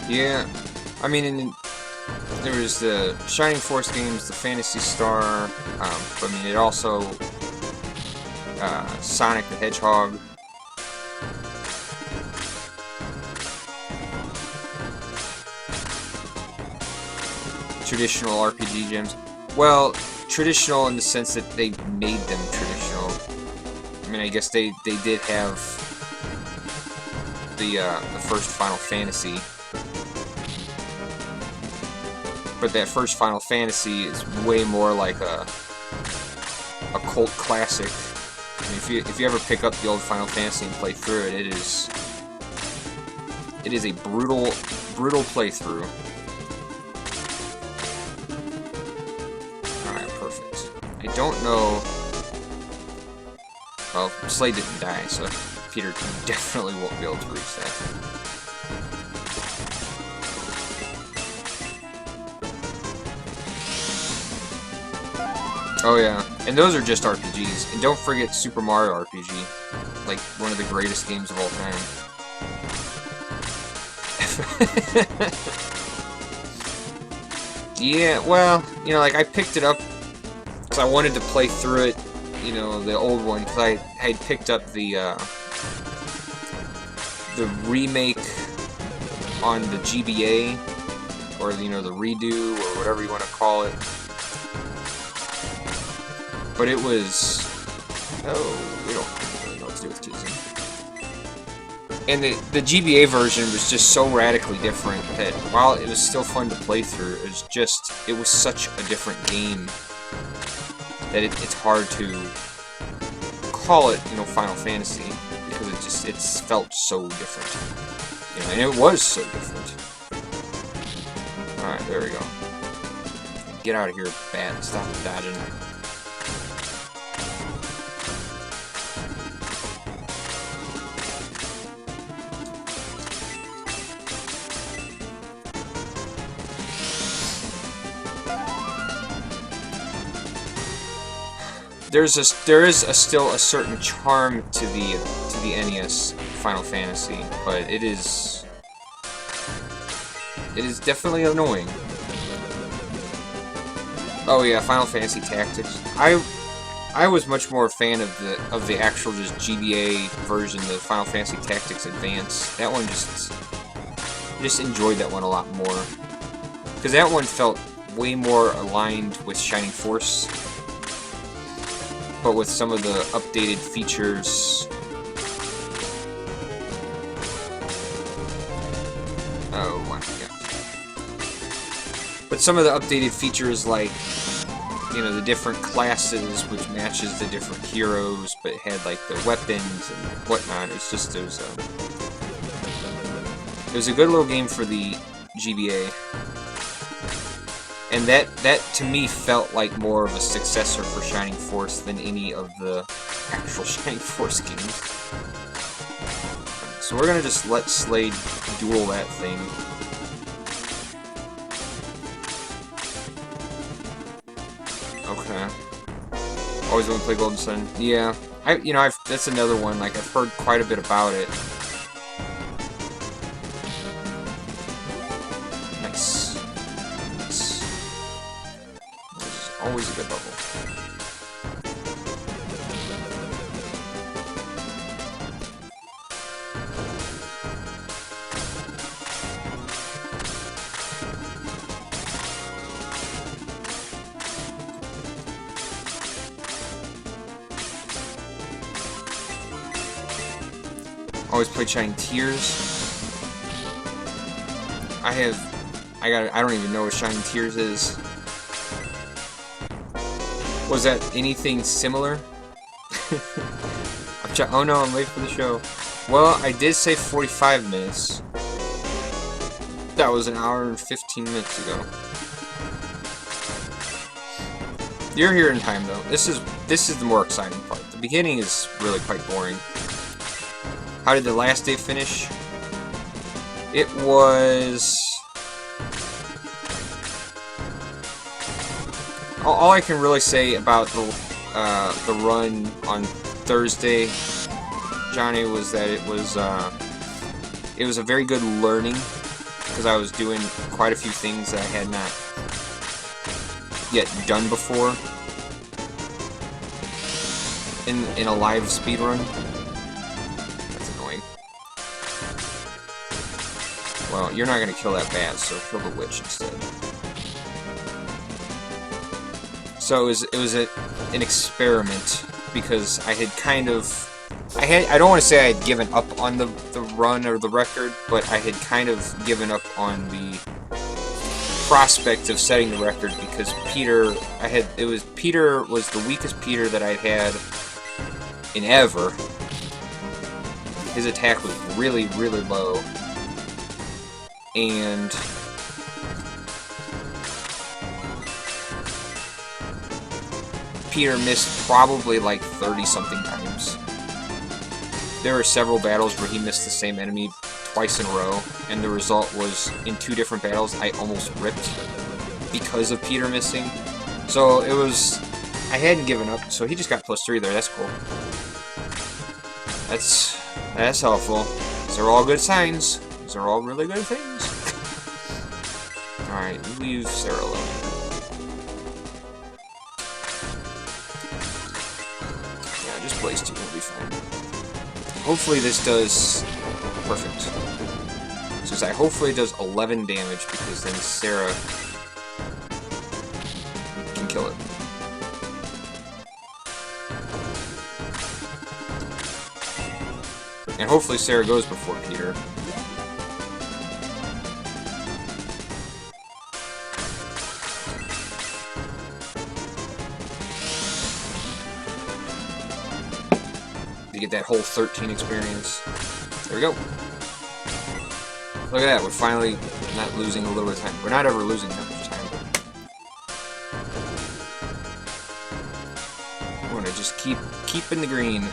Yeah, I mean, there was the Shining Force games, the Phantasy Star, but I mean, it also Sonic the Hedgehog. Traditional RPG games. Well, traditional in the sense that they made them traditional. I mean, I guess they did have the first Final Fantasy, but that first Final Fantasy is way more like a cult classic. I mean, if you ever pick up the old Final Fantasy and play through it, it is a brutal playthrough. I don't know. Well, Slade didn't die, so Peter definitely won't be able to reach that. Oh yeah, and those are just RPGs. And don't forget Super Mario RPG, like one of the greatest games of all time. Yeah, well, you know, like I picked it up because I wanted to play through it, you know, the old one, because I had picked up the remake on the GBA, or, you know, the redo, or whatever you want to call it. But it was... Oh, we don't really know what to do with Kizzy. And the GBA version was just so radically different that while it was still fun to play through, it was such a different game that it's hard to call it, you know, Final Fantasy, because it felt so different. You know, and it was so different. Alright, there we go. Get out of here, bat. Stop dodging. There is still a certain charm to the NES Final Fantasy, but it is definitely annoying. Oh yeah, Final Fantasy Tactics. I was much more a fan of the actual just GBA version, the Final Fantasy Tactics Advance. That one just enjoyed that one a lot more, because that one felt way more aligned with Shining Force, but with some of the updated features. Oh my god. But some of the updated features, like, you know, the different classes, which matches the different heroes, but it had, like, the weapons and whatnot. It was a good little game for the GBA. And that to me felt like more of a successor for Shining Force than any of the actual Shining Force games. So we're gonna just let Slade duel that thing. Okay. Always want to play Golden Sun. Yeah. That's another one. Like, I've heard quite a bit about it. Always a good level. Always play Shining Tears. I don't even know what Shining Tears is. Was that anything similar? Oh no, I'm late for the show. Well, I did say 45 minutes. That was an hour and 15 minutes ago. You're here in time though. This is the more exciting part. The beginning is really quite boring. How did the last day finish? It was... All I can really say about the run on Thursday, Johnny, was that it was a very good learning, because I was doing quite a few things that I had not yet done before in a live speedrun. That's annoying. Well, you're not gonna kill that bat, so kill the witch instead. So it was an experiment, because I had kind of... I don't want to say I had given up on the run or the record, but I had kind of given up on the prospect of setting the record, because Peter was the weakest Peter that I'd had in ever. His attack was really, really low. And Peter missed probably like 30-something times. There were several battles where he missed the same enemy twice in a row, and the result was, in 2 different battles, I almost ripped because of Peter missing. So it was... I hadn't given up, so he just got +3 there, that's cool. That's helpful. These are all good signs. These are all really good things. Alright, leave Sarah alone. Yeah, just Blaze 2 will be fine. Hopefully this does... Perfect. So I hopefully it does 11 damage, because then Sarah can kill it. And hopefully Sarah goes before Peter. To get that whole 13 experience. There we go. Look at that, we're finally not losing a little bit of time. We're not ever losing that much time. We're gonna just keep in the green.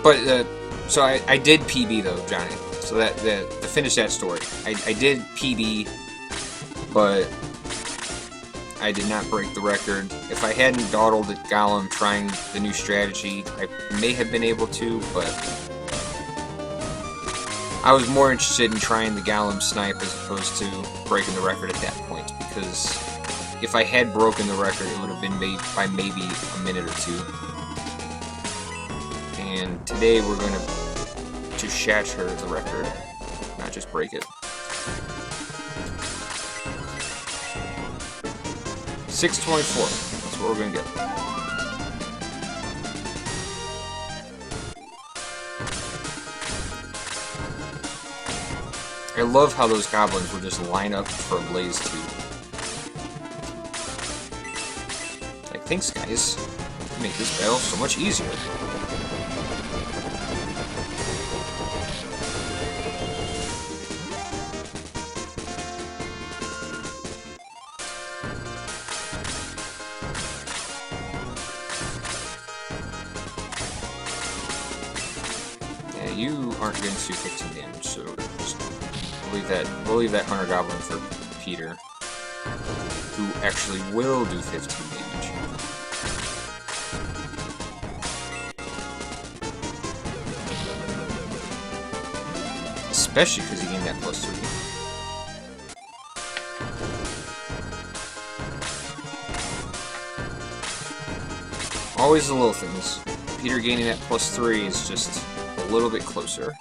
But, so I did PB though, Johnny. So that to finish that story, I did PB, but I did not break the record. If I hadn't dawdled at Gollum trying the new strategy, I may have been able to, but I was more interested in trying the Gollum snipe as opposed to breaking the record at that point, because if I had broken the record, it would have been made by maybe a minute or 2. And today we're going to shatter the record, not just break it. 624. That's what we're going to get. I love how those goblins will just line up for a Blaze 2. Like, thanks guys. You make this battle so much easier. You aren't going to do 15 damage, so just we'll leave that Hunter Goblin for Peter, who actually will do 15 damage. Especially because he gained that +3. Always the little things. Peter gaining that +3 is just a little bit closer.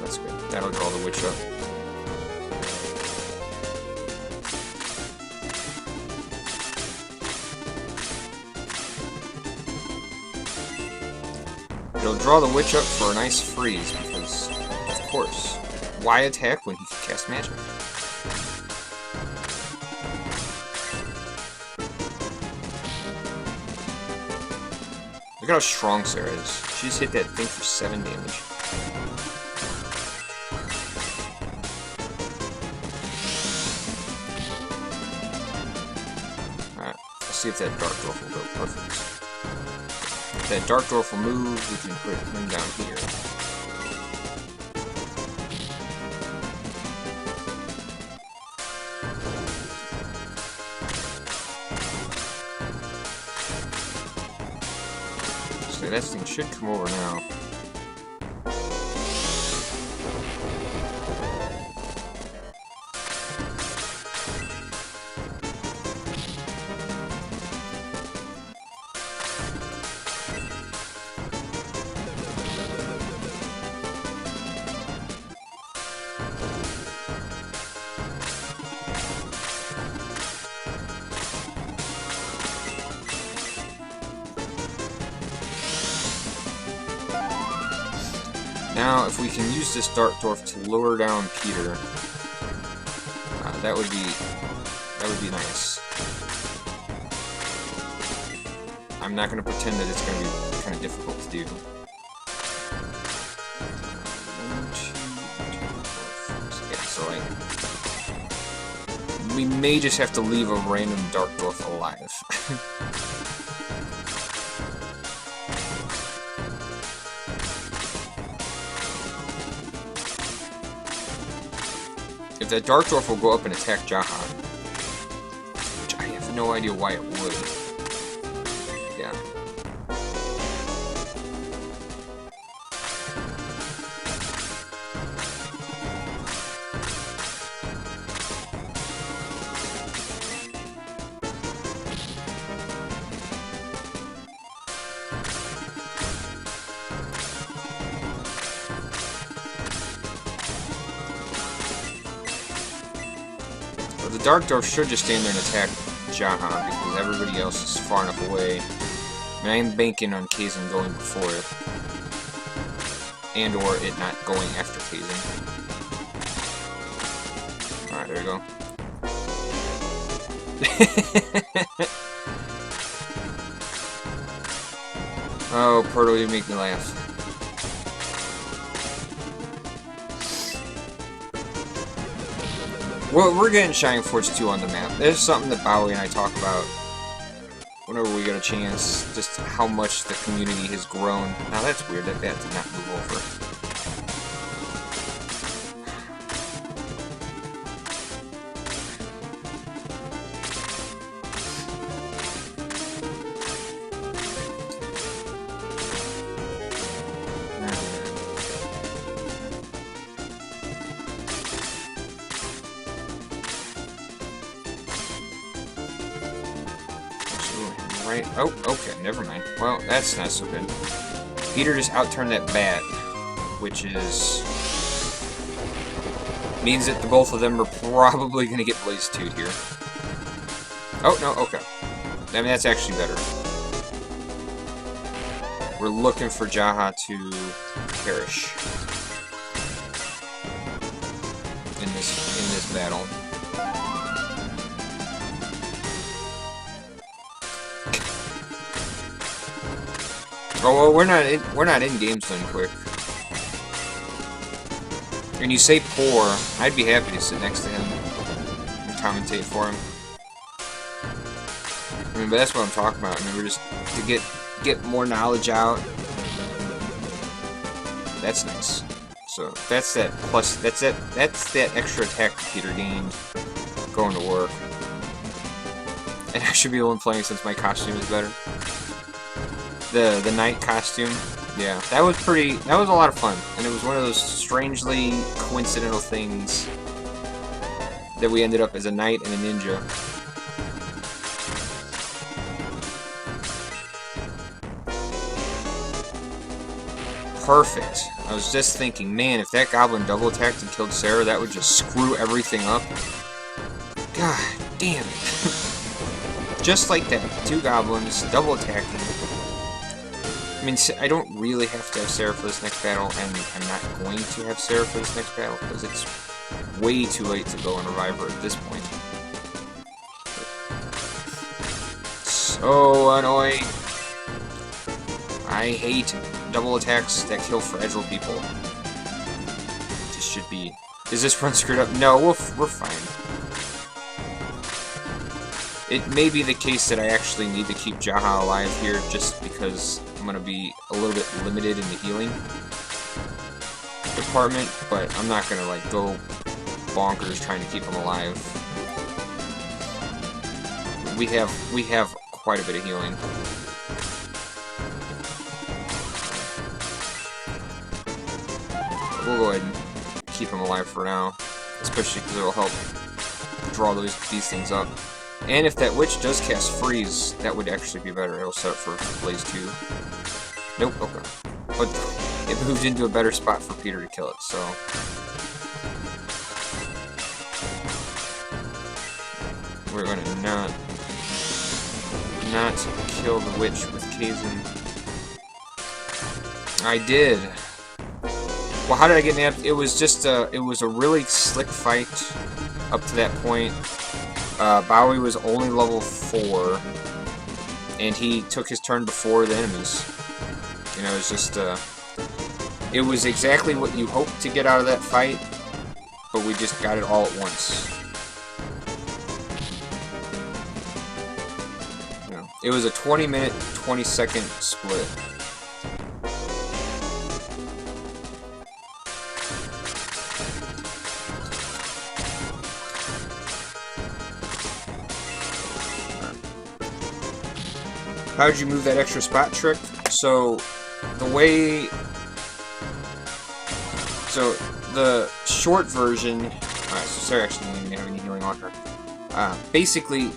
That's good. That'll draw the witch up. It'll draw the witch up for a nice freeze because, of course, why attack when he can cast magic? Look at how strong Sarah is. She just hit that thing for 7 damage. Alright, let's see if that Dark Dwarf will go perfect. If that Dark Dwarf will move, we can put him down here. So that thing should come over now. Now, if we can use this Dark Dwarf to lure down Peter, that would be nice. I'm not going to pretend that it's going to be kind of difficult to do. 1, 2, 3, 4, 5, 6. Yeah, so like, we may just have to leave a random Dark Dwarf alive. If that Dark Dwarf will go up and attack Jaha, which I have no idea why it would. Yeah. The Dark Dwarf should just stand there and attack Jaha because everybody else is far enough away. I mean, I am banking on Kazin going before it. And or it not going after Kazin. Alright, there we go. Oh, Pirtle, you make me laugh. Well, we're getting Shining Force 2 on the map. There's something that Bowie and I talk about whenever we get a chance, just how much the community has grown. Now that's weird that that did not move over. Right? Oh, okay, never mind. Well, that's not so good. Peter just outturned that bat, which is... means that the both of them are probably going to get Blaze 2'd here. Oh, no, okay. I mean, that's actually better. We're looking for Jaha to perish in this battle. Oh well, we're not in game zone quick. When you say poor, I'd be happy to sit next to him and commentate for him. I mean, but that's what I'm talking about. I mean, we're just to get more knowledge out. That's nice. So that's that plus. That's it. That's that extra attack Peter gained going to work. And I should be the one playing since my costume is better. The knight costume, yeah, that was pretty. That was a lot of fun, and it was one of those strangely coincidental things that we ended up as a knight and a ninja. Perfect. I was just thinking, man, if that goblin double attacked and killed Sarah, that would just screw everything up. God damn it. Just like that. 2 goblins, double attacking. I mean, I don't really have to have Sarah for this next battle, and I'm not going to have Sarah for this next battle, because it's way too late to go and revive her at this point. So annoying. I hate double attacks that kill fragile people. This should be... Is this run screwed up? No, we're fine. It may be the case that I actually need to keep Jaha alive here, just because I'm going to be a little bit limited in the healing department, but I'm not going to, like, go bonkers trying to keep him alive. We have quite a bit of healing. We'll go ahead and keep him alive for now, especially because it'll help draw these things up. And if that witch does cast freeze, that would actually be better. It'll set up for Blaze 2. Nope, okay. But it moved into a better spot for Peter to kill it, so... We're gonna not kill the witch with Kazin. I did! Well, how did I get nabbed? It was just it was a really slick fight up to that point. Bowie was only level 4, and he took his turn before the enemies. You know, it's just, it was exactly what you hoped to get out of that fight, but we just got it all at once. You know, it was a 20-minute, 20-second split. How did you move that extra spot trick? So, the short version... Alright, so Sarah actually didn't even have any healing on her. Basically,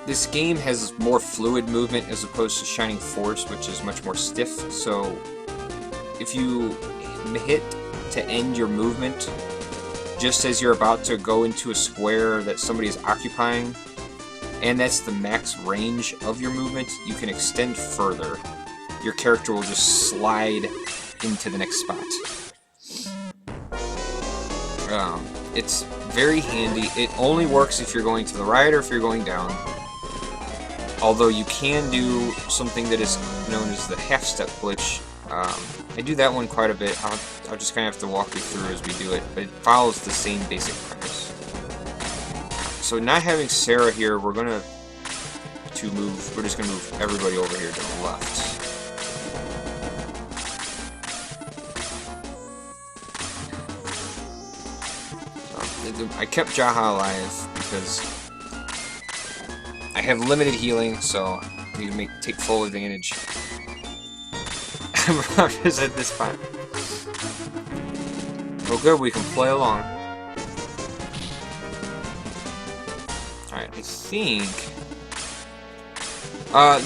this game has more fluid movement as opposed to Shining Force, which is much more stiff. So, if you hit to end your movement, just as you're about to go into a square that somebody is occupying, and that's the max range of your movement, you can extend further. Your character will just slide into the next spot. It's very handy. It only works if you're going to the right or if you're going down. Although you can do something that is known as the half-step glitch. I do that one quite a bit. I'll just kind of have to walk you through as we do it, but it follows the same basic premise. So not having Sarah here, we're just gonna move everybody over here to the left. So, I kept Jaha alive because I have limited healing, so I need to take full advantage. I'm just at this spot. Oh good, we can play along. Alright, I think...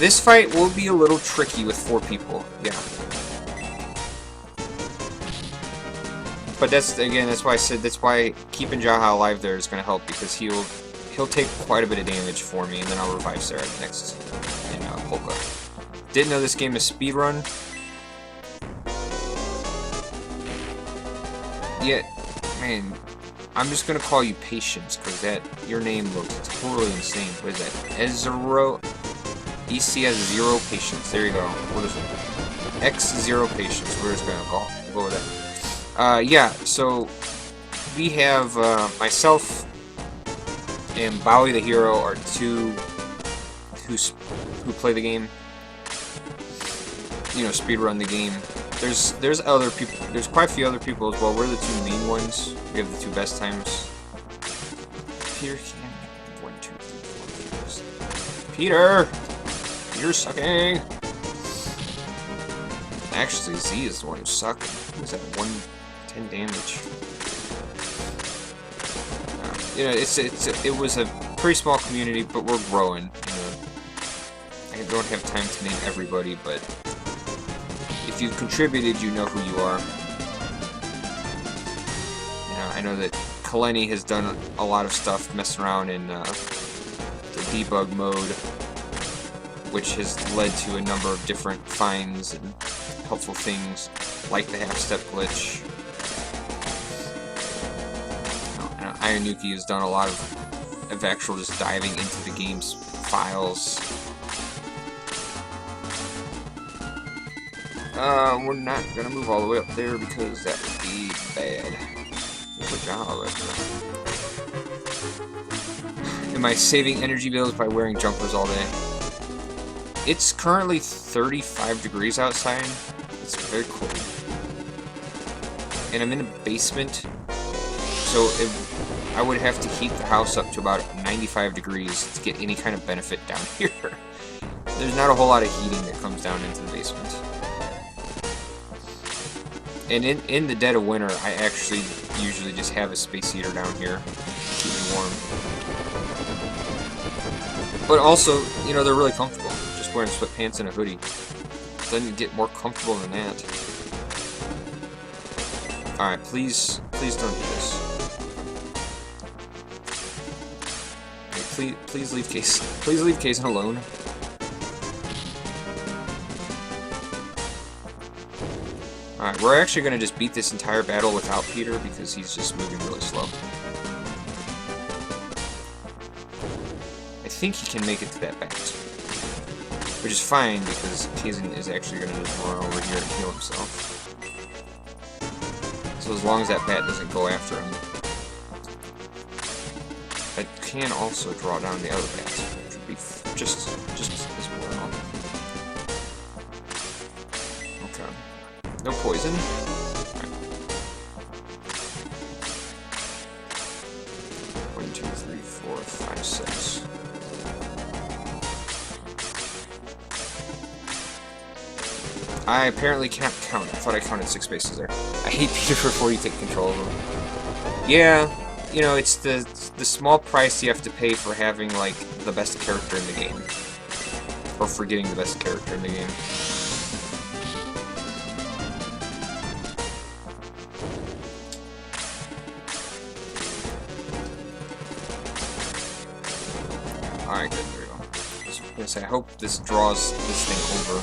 this fight will be a little tricky with 4 people, yeah. But that's why I said, that's why keeping Jaha alive there is going to help, because he'll take quite a bit of damage for me, and then I'll revive Sarah next in Polka. Didn't know this game is speedrun. Yeah, man, I'm just gonna call you Patience, because your name looks totally insane. What is that? Ezero... EC has 0 patience. There you go. What is it? X0 patience. We're just gonna go with that. Yeah, so we have myself and Bowie the hero are 2 who play the game. You know, speedrun the game. There's other people. There's quite a few other people as well. We're the two main ones. We have the two best times. Peter can 1, 2, 3, 4, 5. Peter, you're sucking. Actually, Z is the one who's sucking. He's at 110 damage. You know, it was a pretty small community, but we're growing. You know, I don't have time to name everybody, but if you've contributed, you know who you are. You know, I know that Kaleni has done a lot of stuff messing around in the debug mode, which has led to a number of different finds and helpful things, like the half-step glitch. Ionuki has done a lot of actual just diving into the game's files. We're not gonna move all the way up there because that would be bad. Good job. Am I saving energy bills by wearing jumpers all day? It's currently 35 degrees outside. It's very cold. And I'm in a basement, so I would have to heat the house up to about 95 degrees to get any kind of benefit down here. There's not a whole lot of heating that comes down into the basement. And in the dead of winter, I actually usually just have a space heater down here to keep me warm. But also, you know, they're really comfortable. Just wearing sweatpants and a hoodie. Doesn't get more comfortable than that. Alright, please don't do this. Please leave Case. Please leave Kaizen alone. Alright, we're actually going to just beat this entire battle without Peter because he's just moving really slow. I think he can make it to that bat. Which is fine because Kaizen is actually going to just run over here and heal himself. So as long as that bat doesn't go after him. I can also draw down the other bat, which would be just as well. Okay. No poison. Right. 1, 2, 3, 4, 5, 6. I apparently can't count. I thought I counted 6 spaces there. I hate Peter before you take control of him. Yeah. You know, it's the small price you have to pay for having, like, the best character in the game. Or for getting the best character in the game. Alright, good, there we go. I was gonna say, I hope this draws this thing over.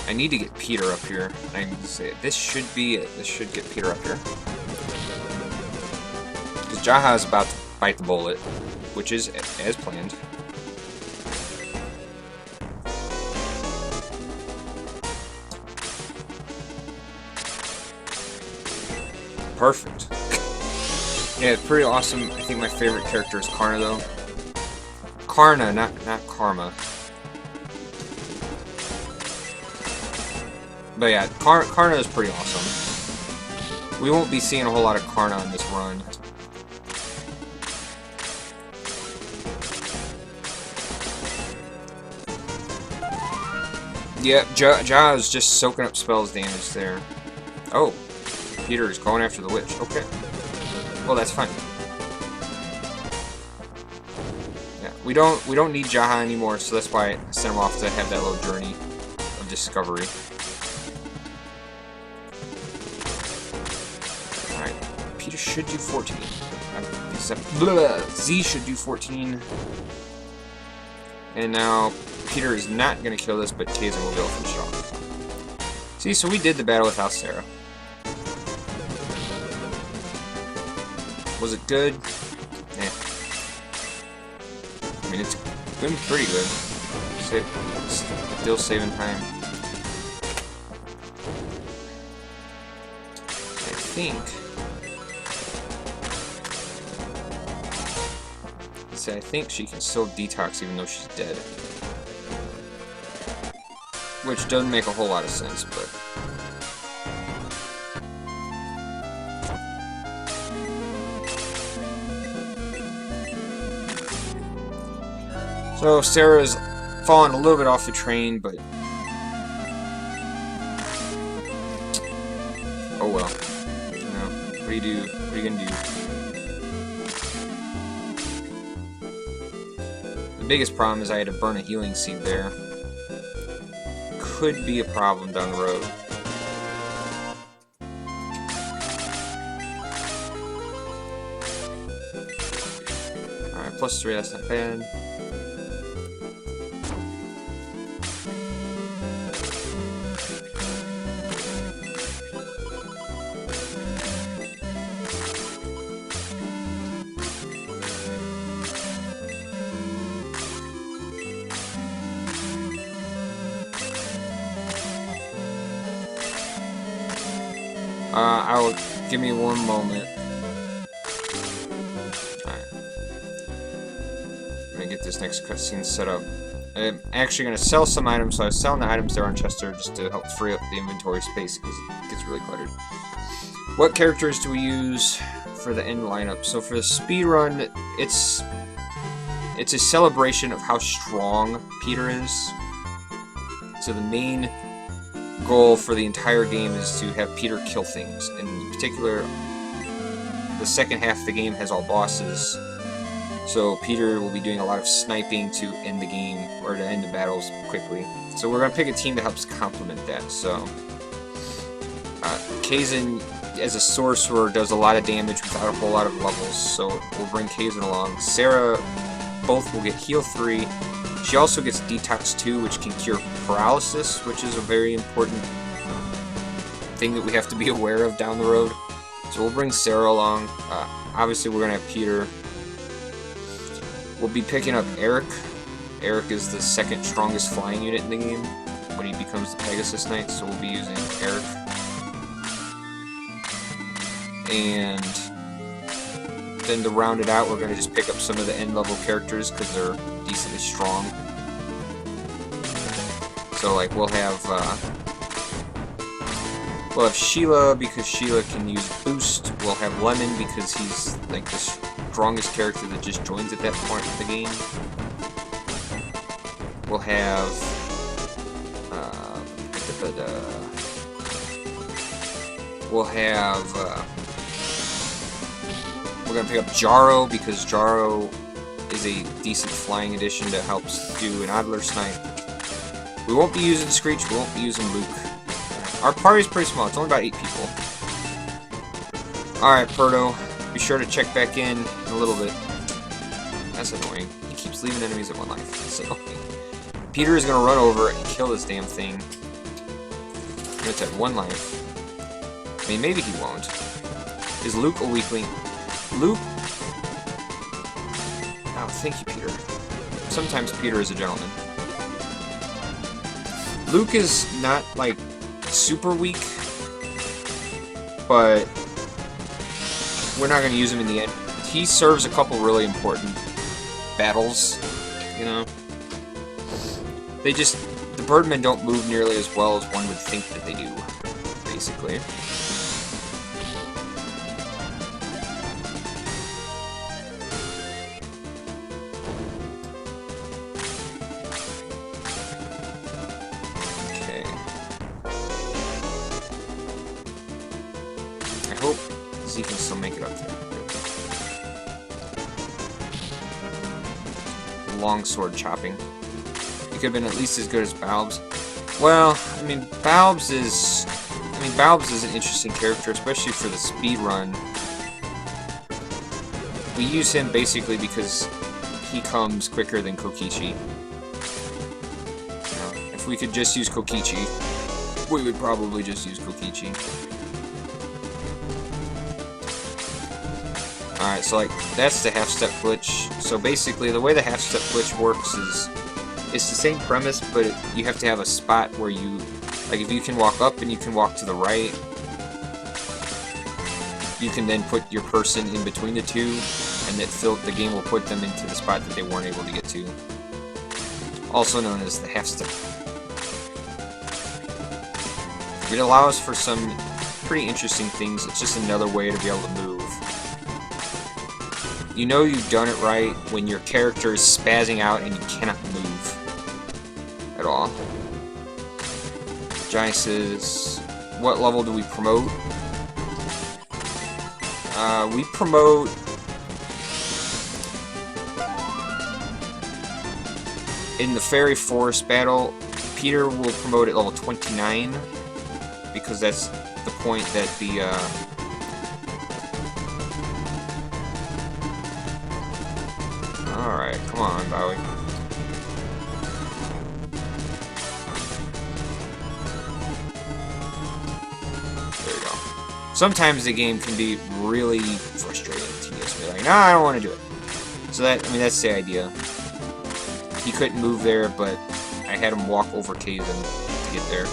I need to get Peter up here. I need to say, this should be it. This should get Peter up here. Because Jaha is about to bite the bullet, which is as planned. Perfect. Yeah, it's pretty awesome. I think my favorite character is Karna, though. Karna, not Karma. But yeah, Karna is pretty awesome. We won't be seeing a whole lot of Karna on this run. Yeah, Ja is just soaking up spells damage there. Oh, Peter is going after the witch. Okay. Well, that's fine. Yeah, we don't need Jaha anymore, so that's why I sent him off to have that little journey of discovery. Alright, Peter should do 14. Except Z should do 14. And now Peter is not going to kill this, but Kaizen will be able to finish it off. See, so we did the battle without Sarah. Was it good? Eh. I mean, it's been pretty good. Still saving time. I think she can still detox even though she's dead. which doesn't make a whole lot of sense, but... So Sarah's fallen a little bit off the train, but... Oh well. You know, what do you do? What are you gonna do? The biggest problem is I had to burn a healing seed there. Could be a problem down the road. Alright, +3, that's not bad. I'll give me one moment. Alright. I'm gonna get this next cutscene set up. I'm actually gonna sell some items, so I was selling the items there on Chester just to help free up the inventory space because it gets really cluttered. What characters do we use for the end lineup? So for the speedrun, it's a celebration of how strong Peter is. So the main goal for the entire game is to have Peter kill things. In particular, the second half of the game has all bosses, so Peter will be doing a lot of sniping to end the game, or to end the battles quickly. So we're going to pick a team that helps complement that. So Kaizen, as a sorcerer, does a lot of damage without a whole lot of levels, so we'll bring Kaizen along. Sarah, both will get heal 3. She also gets Detox 2, which can cure paralysis, which is a very important thing that we have to be aware of down the road. So we'll bring Sarah along. Obviously, we're going to have Peter. We'll be picking up Eric. Eric is the second strongest flying unit in the game when he becomes the Pegasus Knight, so we'll be using Eric. And then to round it out, we're going to just pick up some of the end-level characters because they're decently strong. So, like, we'll have Sheila because Sheila can use Boost. We'll have Lemon because he's, like, the strongest character that just joins at that point of the game. We'll have... we're going to pick up Jaro because Jaro is a decent flying addition that helps do an Adler Snipe. We won't be using Screech, we won't be using Luke. Our party's pretty small, it's only about 8 people. Alright, Perdo, be sure to check back in a little bit. That's annoying. He keeps leaving enemies at 1 life. That's annoying. Peter is going to run over and kill this damn thing. It's at 1 life. I mean, maybe he won't. Is Luke a weakling? Luke... Oh, thank you, Peter. Sometimes Peter is a gentleman. Luke is not, like, super weak, but we're not going to use him in the end. He serves a couple really important battles, you know? They just... The Birdmen don't move nearly as well as one would think that they do, basically. He can still make it up there. Longsword chopping. He could have been at least as good as Balbs. Well, I mean, Balbs is an interesting character, especially for the speed run. We use him basically because he comes quicker than Kokichi. You know, if we could just use Kokichi, we would probably just use Kokichi. Alright, so like, that's the half-step glitch. So basically, the way the half-step glitch works is, it's the same premise, but you have to have a spot where you, like if you can walk up and you can walk to the right, you can then put your person in between the two, and the game will put them into the spot that they weren't able to get to. Also known as the half-step. It allows for some pretty interesting things. It's just another way to be able to move. You know you've done it right when your character is spazzing out and you cannot move at all. Jai says, what level do we promote? We promote... In the Fairy Forest battle, Peter will promote at level 29, because that's the point that the, Alright, come on, Bowie. There we go. Sometimes the game can be really frustrating to tedious. Be like, no, I don't want to do it. So that, I mean, that's the idea. He couldn't move there, but I had him walk over Kazan to get there.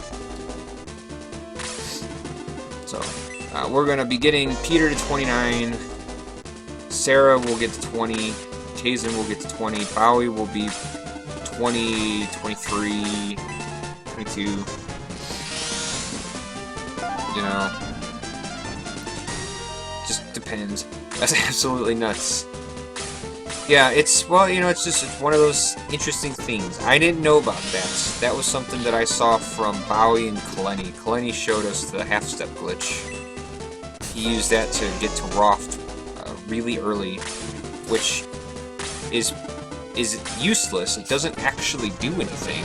So, we're going to be getting Peter to 29, Sarah will get to 20, Kazan will get to 20, Bowie will be 20, 23, 22, you know, just depends. That's absolutely nuts. Yeah, it's, well, you know, it's one of those interesting things. I didn't know about that. That was something that I saw from Bowie and Kaleni. Kaleni showed us the half-step glitch. He used that to get to Roft really early, which is useless. It doesn't actually do anything.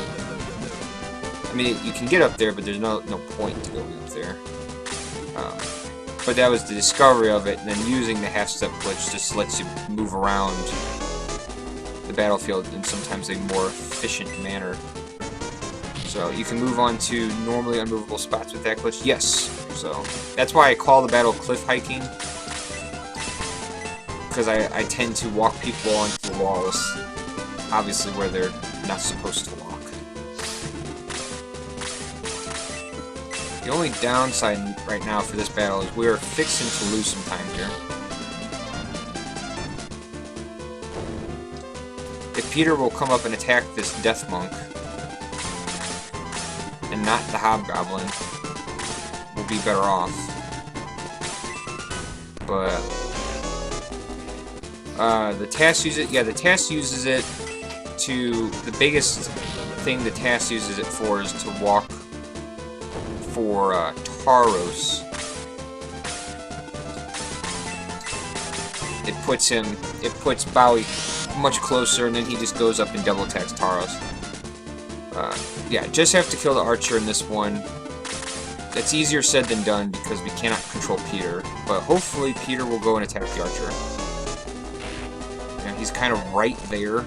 I mean, you can get up there, but there's no point to going up there. But that was the discovery of it, and then using the half-step glitch just lets you move around the battlefield in sometimes a more efficient manner. So you can move on to normally unmovable spots with that glitch. Yes. So that's why I call the battle cliff hiking, because I tend to walk people onto the walls, obviously where they're not supposed to walk. The only downside right now for this battle is we are fixing to lose some time here. If Peter will come up and attack this Death Monk, and not the Hobgoblin, we'll be better off. But the TAS uses it. Yeah, the TAS uses it to. The biggest thing the TAS uses it for is to walk for Taros. It puts Bowie much closer, and then he just goes up and double attacks Taros. Yeah, just have to kill the archer in this one. That's easier said than done because we cannot control Peter, but hopefully Peter will go and attack the archer. Yeah, he's kind of right there.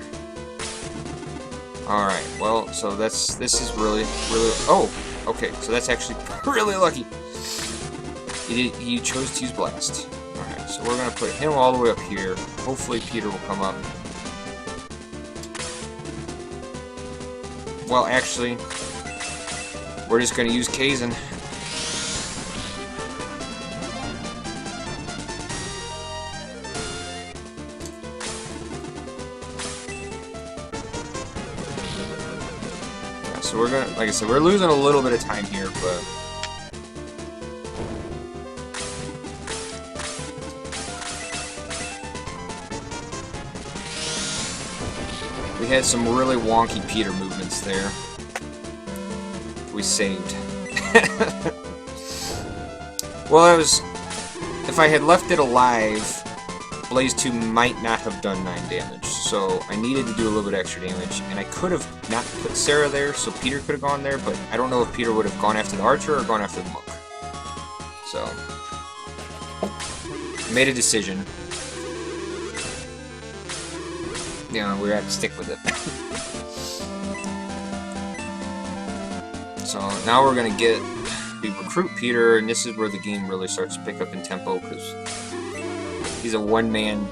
Alright, well, so this is really, oh! Okay, so that's actually really lucky. He chose to use Blast. Alright, so we're going to put him all the way up here. Hopefully Peter will come up. Well, actually, we're just going to use Kazan. Yeah, so we're going to, like I said, we're losing a little bit of time here, but we had some really wonky Peter movements there. We saved. Well, if I had left it alive, Blaze 2 might not have done 9 damage. So I needed to do a little bit extra damage, and I could have not put Sarah there, so Peter could have gone there, but I don't know if Peter would have gone after the archer or gone after the monk. So, made a decision. Yeah, we have to stick with it. So now we're gonna we recruit Peter, and this is where the game really starts to pick up in tempo, because he's a one-man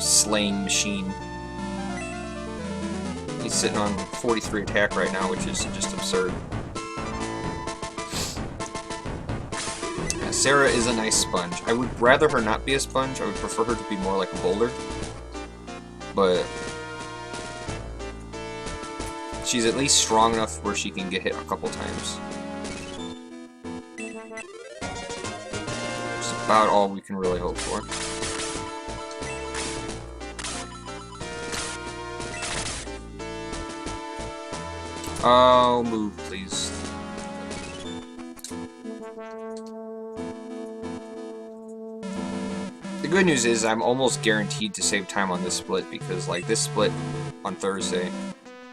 slaying machine. He's sitting on 43 attack right now, which is just absurd. Sarah is a nice sponge. I would rather her not be a sponge. I would prefer her to be more like a boulder. But she's at least strong enough where she can get hit a couple times. about all we can really hope for. Oh, move, please. The good news is I'm almost guaranteed to save time on this split because, like, this split on Thursday,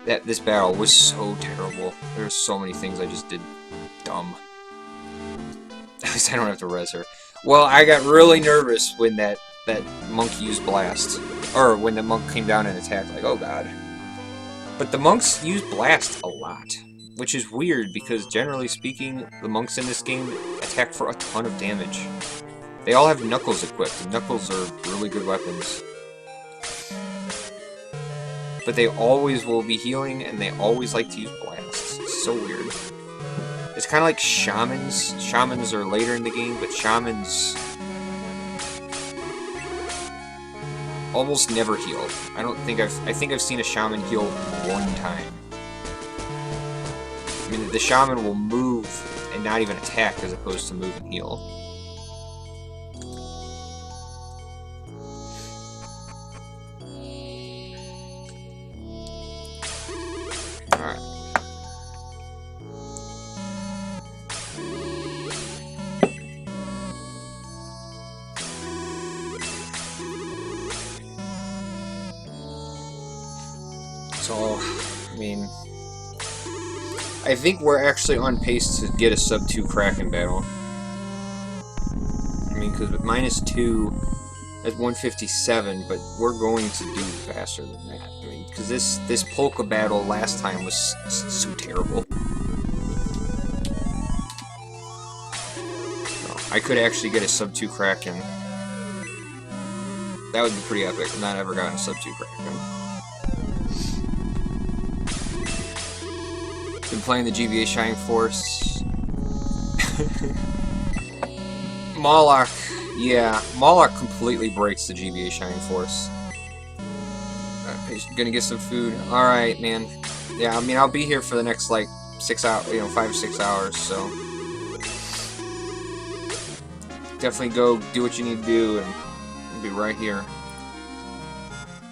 this battle was so terrible. There's so many things I just did dumb. At least I don't have to res her. Well, I got really nervous when that monk used blast, or when the monk came down and attacked. Like, oh god. But the monks use blast a lot, which is weird because generally speaking, the monks in this game attack for a ton of damage. They all have knuckles equipped, and knuckles are really good weapons. But they always will be healing, and they always like to use blasts. It's so weird. It's kind of like shamans. Shamans are later in the game, but shamans almost never heal. I think I've seen a shaman heal one time. I mean, the shaman will move and not even attack as opposed to move and heal. Alright. So, I mean, I think we're actually on pace to get a sub-2 Kraken battle. I mean, because with -2 at 157, but we're going to do faster than that. I mean, because this Polka battle last time was so terrible. So, I could actually get a sub-2 Kraken. That would be pretty epic. I've not ever gotten a sub-2 Kraken. Been playing the GBA Shining Force. Moloch, yeah, Moloch completely breaks the GBA Shining Force. Gonna get some food. Alright, man. Yeah, I mean, I'll be here for the next, like, 6 hours, 5 or 6 hours, so. Definitely go do what you need to do, and I'll be right here.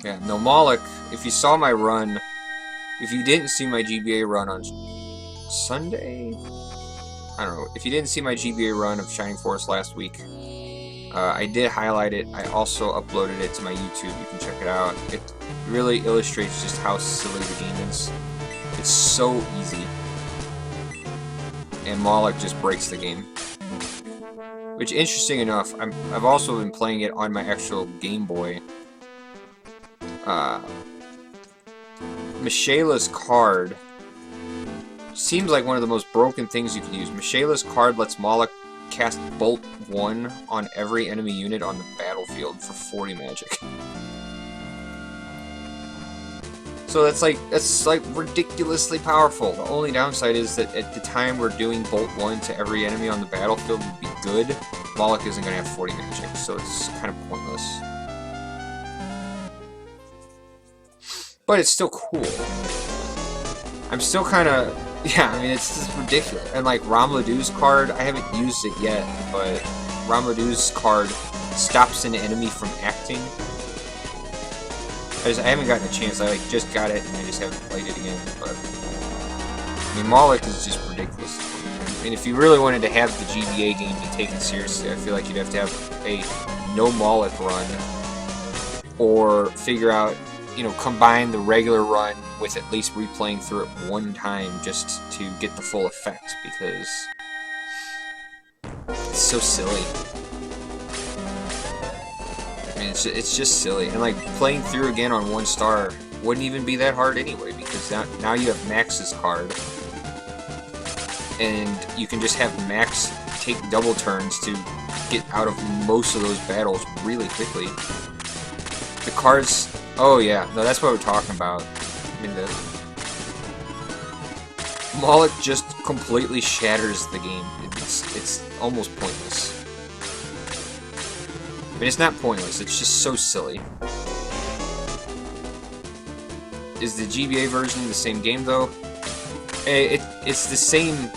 Yeah, no, Moloch, if you saw my run, if you didn't see my GBA run on Sunday? I don't know. If you didn't see my GBA run of Shining Force last week, I did highlight it. I also uploaded it to my YouTube. You can check it out. It really illustrates just how silly the game is. It's so easy. And Moloch just breaks the game. Which, interesting enough, I've also been playing it on my actual Game Boy. Michela's card seems like one of the most broken things you can use. Michela's card lets Moloch cast Bolt 1 on every enemy unit on the battlefield for 40 magic. So that's like ridiculously powerful. The only downside is that at the time we're doing Bolt 1 to every enemy on the battlefield would be good. Moloch isn't going to have 40 magic, so it's kind of pointless. But it's still cool. I'm still kind of... Yeah, I mean, it's just ridiculous. And, like, Ramladu's card, I haven't used it yet, but Ramladu's card stops an enemy from acting. I haven't gotten a chance. I, like, just got it, and I just haven't played it again, but... I mean, Moloch is just ridiculous. I mean, if you really wanted to have the GBA game be taken seriously, I feel like you'd have to have a no Moloch run, or figure out, combine the regular run with at least replaying through it one time just to get the full effect, because it's so silly. I mean, it's just silly. And, like, playing through again on 1 star wouldn't even be that hard anyway, because now you have Max's card. And you can just have Max take double turns to get out of most of those battles really quickly. The cards... Oh yeah, no, that's what we're talking about. I mean, Moloch just completely shatters the game. It's almost pointless. I mean, it's not pointless, it's just so silly. Is the GBA version the same game, though? It's the same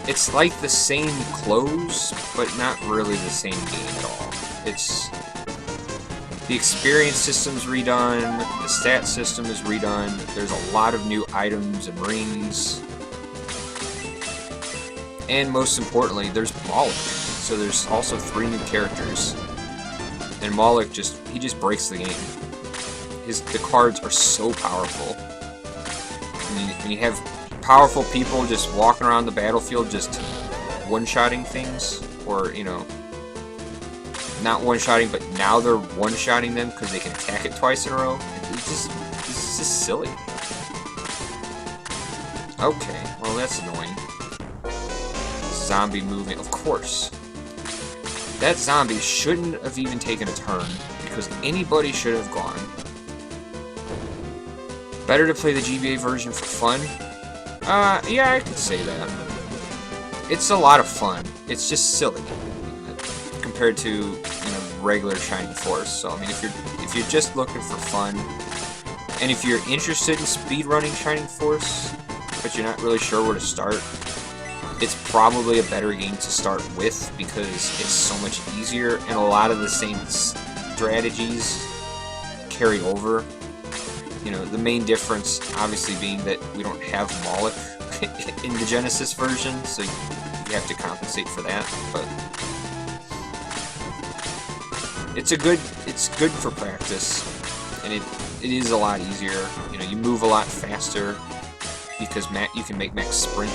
it's like the same clothes, but not really the same game at all. It's the experience system's redone, the stat system is redone, there's a lot of new items and rings, and most importantly, there's Moloch. So there's also 3 new characters, and Moloch he just breaks the game. The cards are so powerful. When you have powerful people just walking around the battlefield, just one-shotting things, or, you know, not one-shotting, but now they're one-shotting them because they can attack it twice in a row. It's just silly. Okay, well that's annoying. Zombie moving, of course. That zombie shouldn't have even taken a turn, because anybody should have gone. Better to play the GBA version for fun? Yeah, I could say that. It's a lot of fun. It's just silly compared to, you know, regular Shining Force. So I mean, if you're just looking for fun, and if you're interested in speedrunning Shining Force, but you're not really sure where to start, it's probably a better game to start with because it's so much easier, and a lot of the same strategies carry over. You know, the main difference obviously being that we don't have Moloch in the Genesis version, so you have to compensate for that, but it's good for practice, and it is a lot easier. You know, you move a lot faster because you can make Max sprint.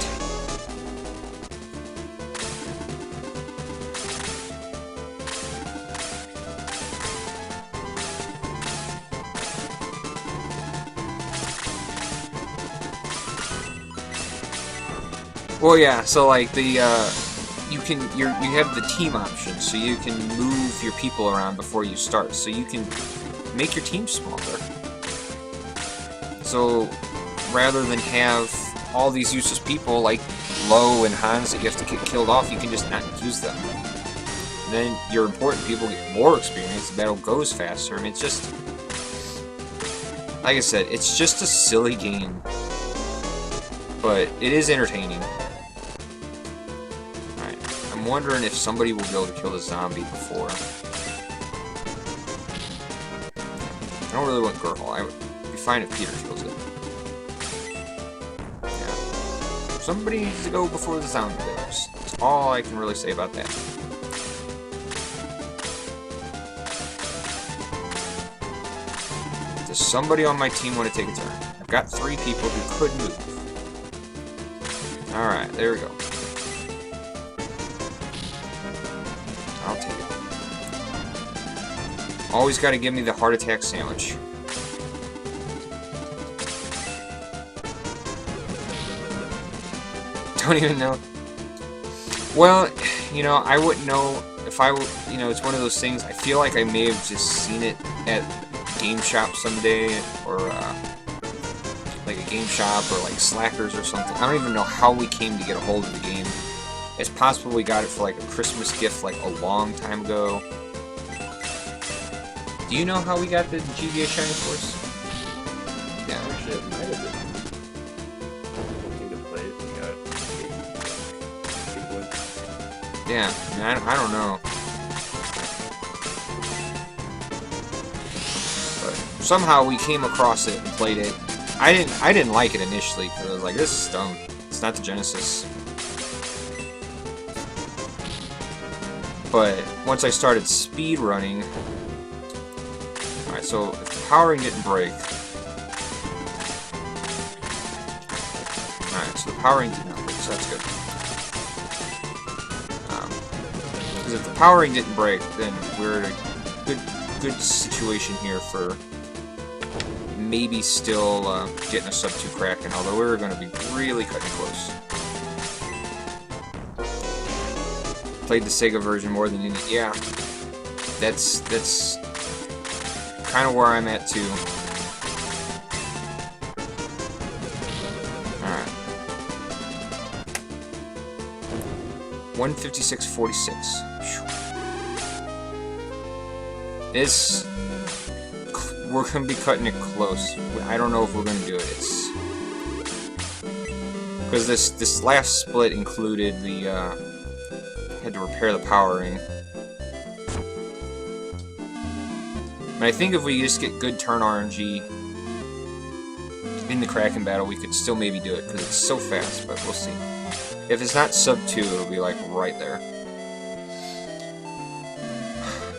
Well, yeah. So like you have the team option, so you can move your people around before you start, so you can make your team smaller. So rather than have all these useless people like Lo and Hans that you have to get killed off, you can just not use them. And then your important people get more experience, the battle goes faster. I mean, it's just, like I said, it's just a silly game, but it is entertaining. Alright, I'm wondering if somebody will be able to kill the zombie before. I don't really want Gerhol. I would be fine if Peter kills it. Yeah. Somebody needs to go before the zombie goes. That's all I can really say about that. Does somebody on my team want to take a turn? I've got 3 people who could move. Alright, there we go. I'll take it. Always got to give me the heart attack sandwich. Don't even know. Well, you know, I wouldn't know if I would, you know, it's one of those things, I feel like I may have just seen it at Game Shop someday, or like a Game Shop, or like Slackers or something. I don't even know how we came to get a hold of the game. It's possible we got it for like a Christmas gift like a long time ago. Do you know how we got the GBA Shining Force? Yeah. Actually, it might have been. Looking to play it, we got Yeah, I mean, I don't know. But somehow we came across it and played it. I didn't like it initially because I was like, this is dumb. It's not the Genesis. But once I started speed running, alright, so if the powering didn't break, alright, so the powering did not break, so that's good. Because if the powering didn't break, then we're in a good situation here for maybe still getting a sub 2 Kraken, although we're going to be really cutting close. Played the Sega version more than any. Yeah, that's kind of where I'm at too. All right, 156.46. This we're gonna be cutting it close. I don't know if we're gonna do it. Because this last split included the had to repair the power ring. And I think if we just get good turn RNG in the Kraken battle, we could still maybe do it, because it's so fast, but we'll see. If it's not sub 2, it'll be like right there.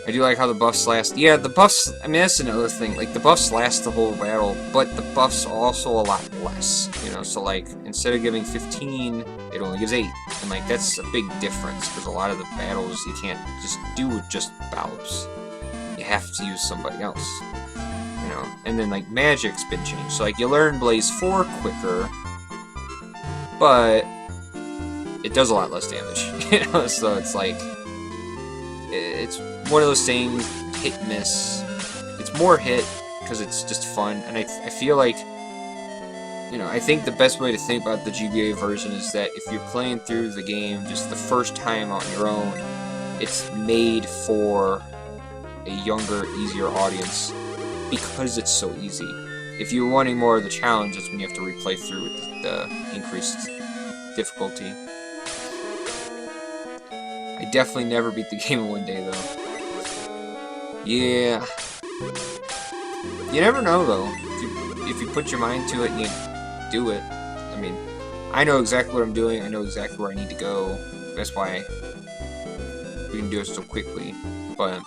I do like how the buffs last. Yeah, the buffs, I mean, that's another thing. Like, the buffs last the whole battle, but the buffs are also a lot less. You know, so like, instead of giving 15, it only gives 8. And like, that's a big difference, because a lot of the battles you can't just do with just Balbs. You have to use somebody else. You know, and then like, magic's been changed. So like, you learn Blaze 4 quicker, but it does a lot less damage. You know, so it's like, it's one of those things, hit and miss. It's more hit because it's just fun, and I feel like, you know, I think the best way to think about the GBA version is that if you're playing through the game just the first time on your own, it's made for a younger, easier audience because it's so easy. If you're wanting more of the challenge, that's when you have to replay through with the increased difficulty. I definitely never beat the game in one day, though. Yeah. You never know, though. If you put your mind to it and you do it. I mean, I know exactly what I'm doing. I know exactly where I need to go. That's why we can do it so quickly. But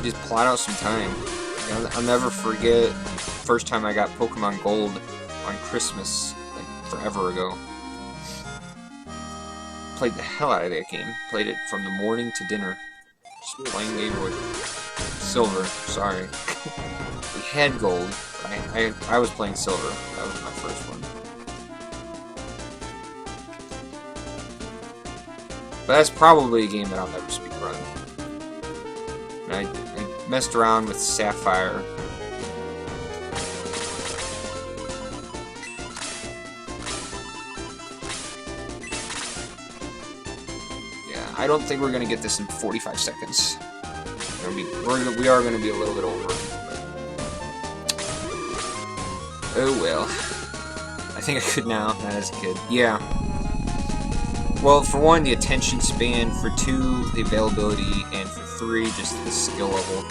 just plot out some time. I'll never forget the first time I got Pokemon Gold on Christmas, like forever ago. Played the hell out of that game. Played it from the morning to dinner. Just playing Game Boy. Silver, sorry. We had Gold, but I was playing Silver. That was my first one. But that's probably a game that I'll never speedrun. And I messed around with Sapphire. I don't think we're gonna get this in 45 seconds. We are gonna be a little bit over. But... oh well. I think I could now, not as a kid. Yeah. Well, for one, the attention span. For two, the availability. And for three, just the skill level.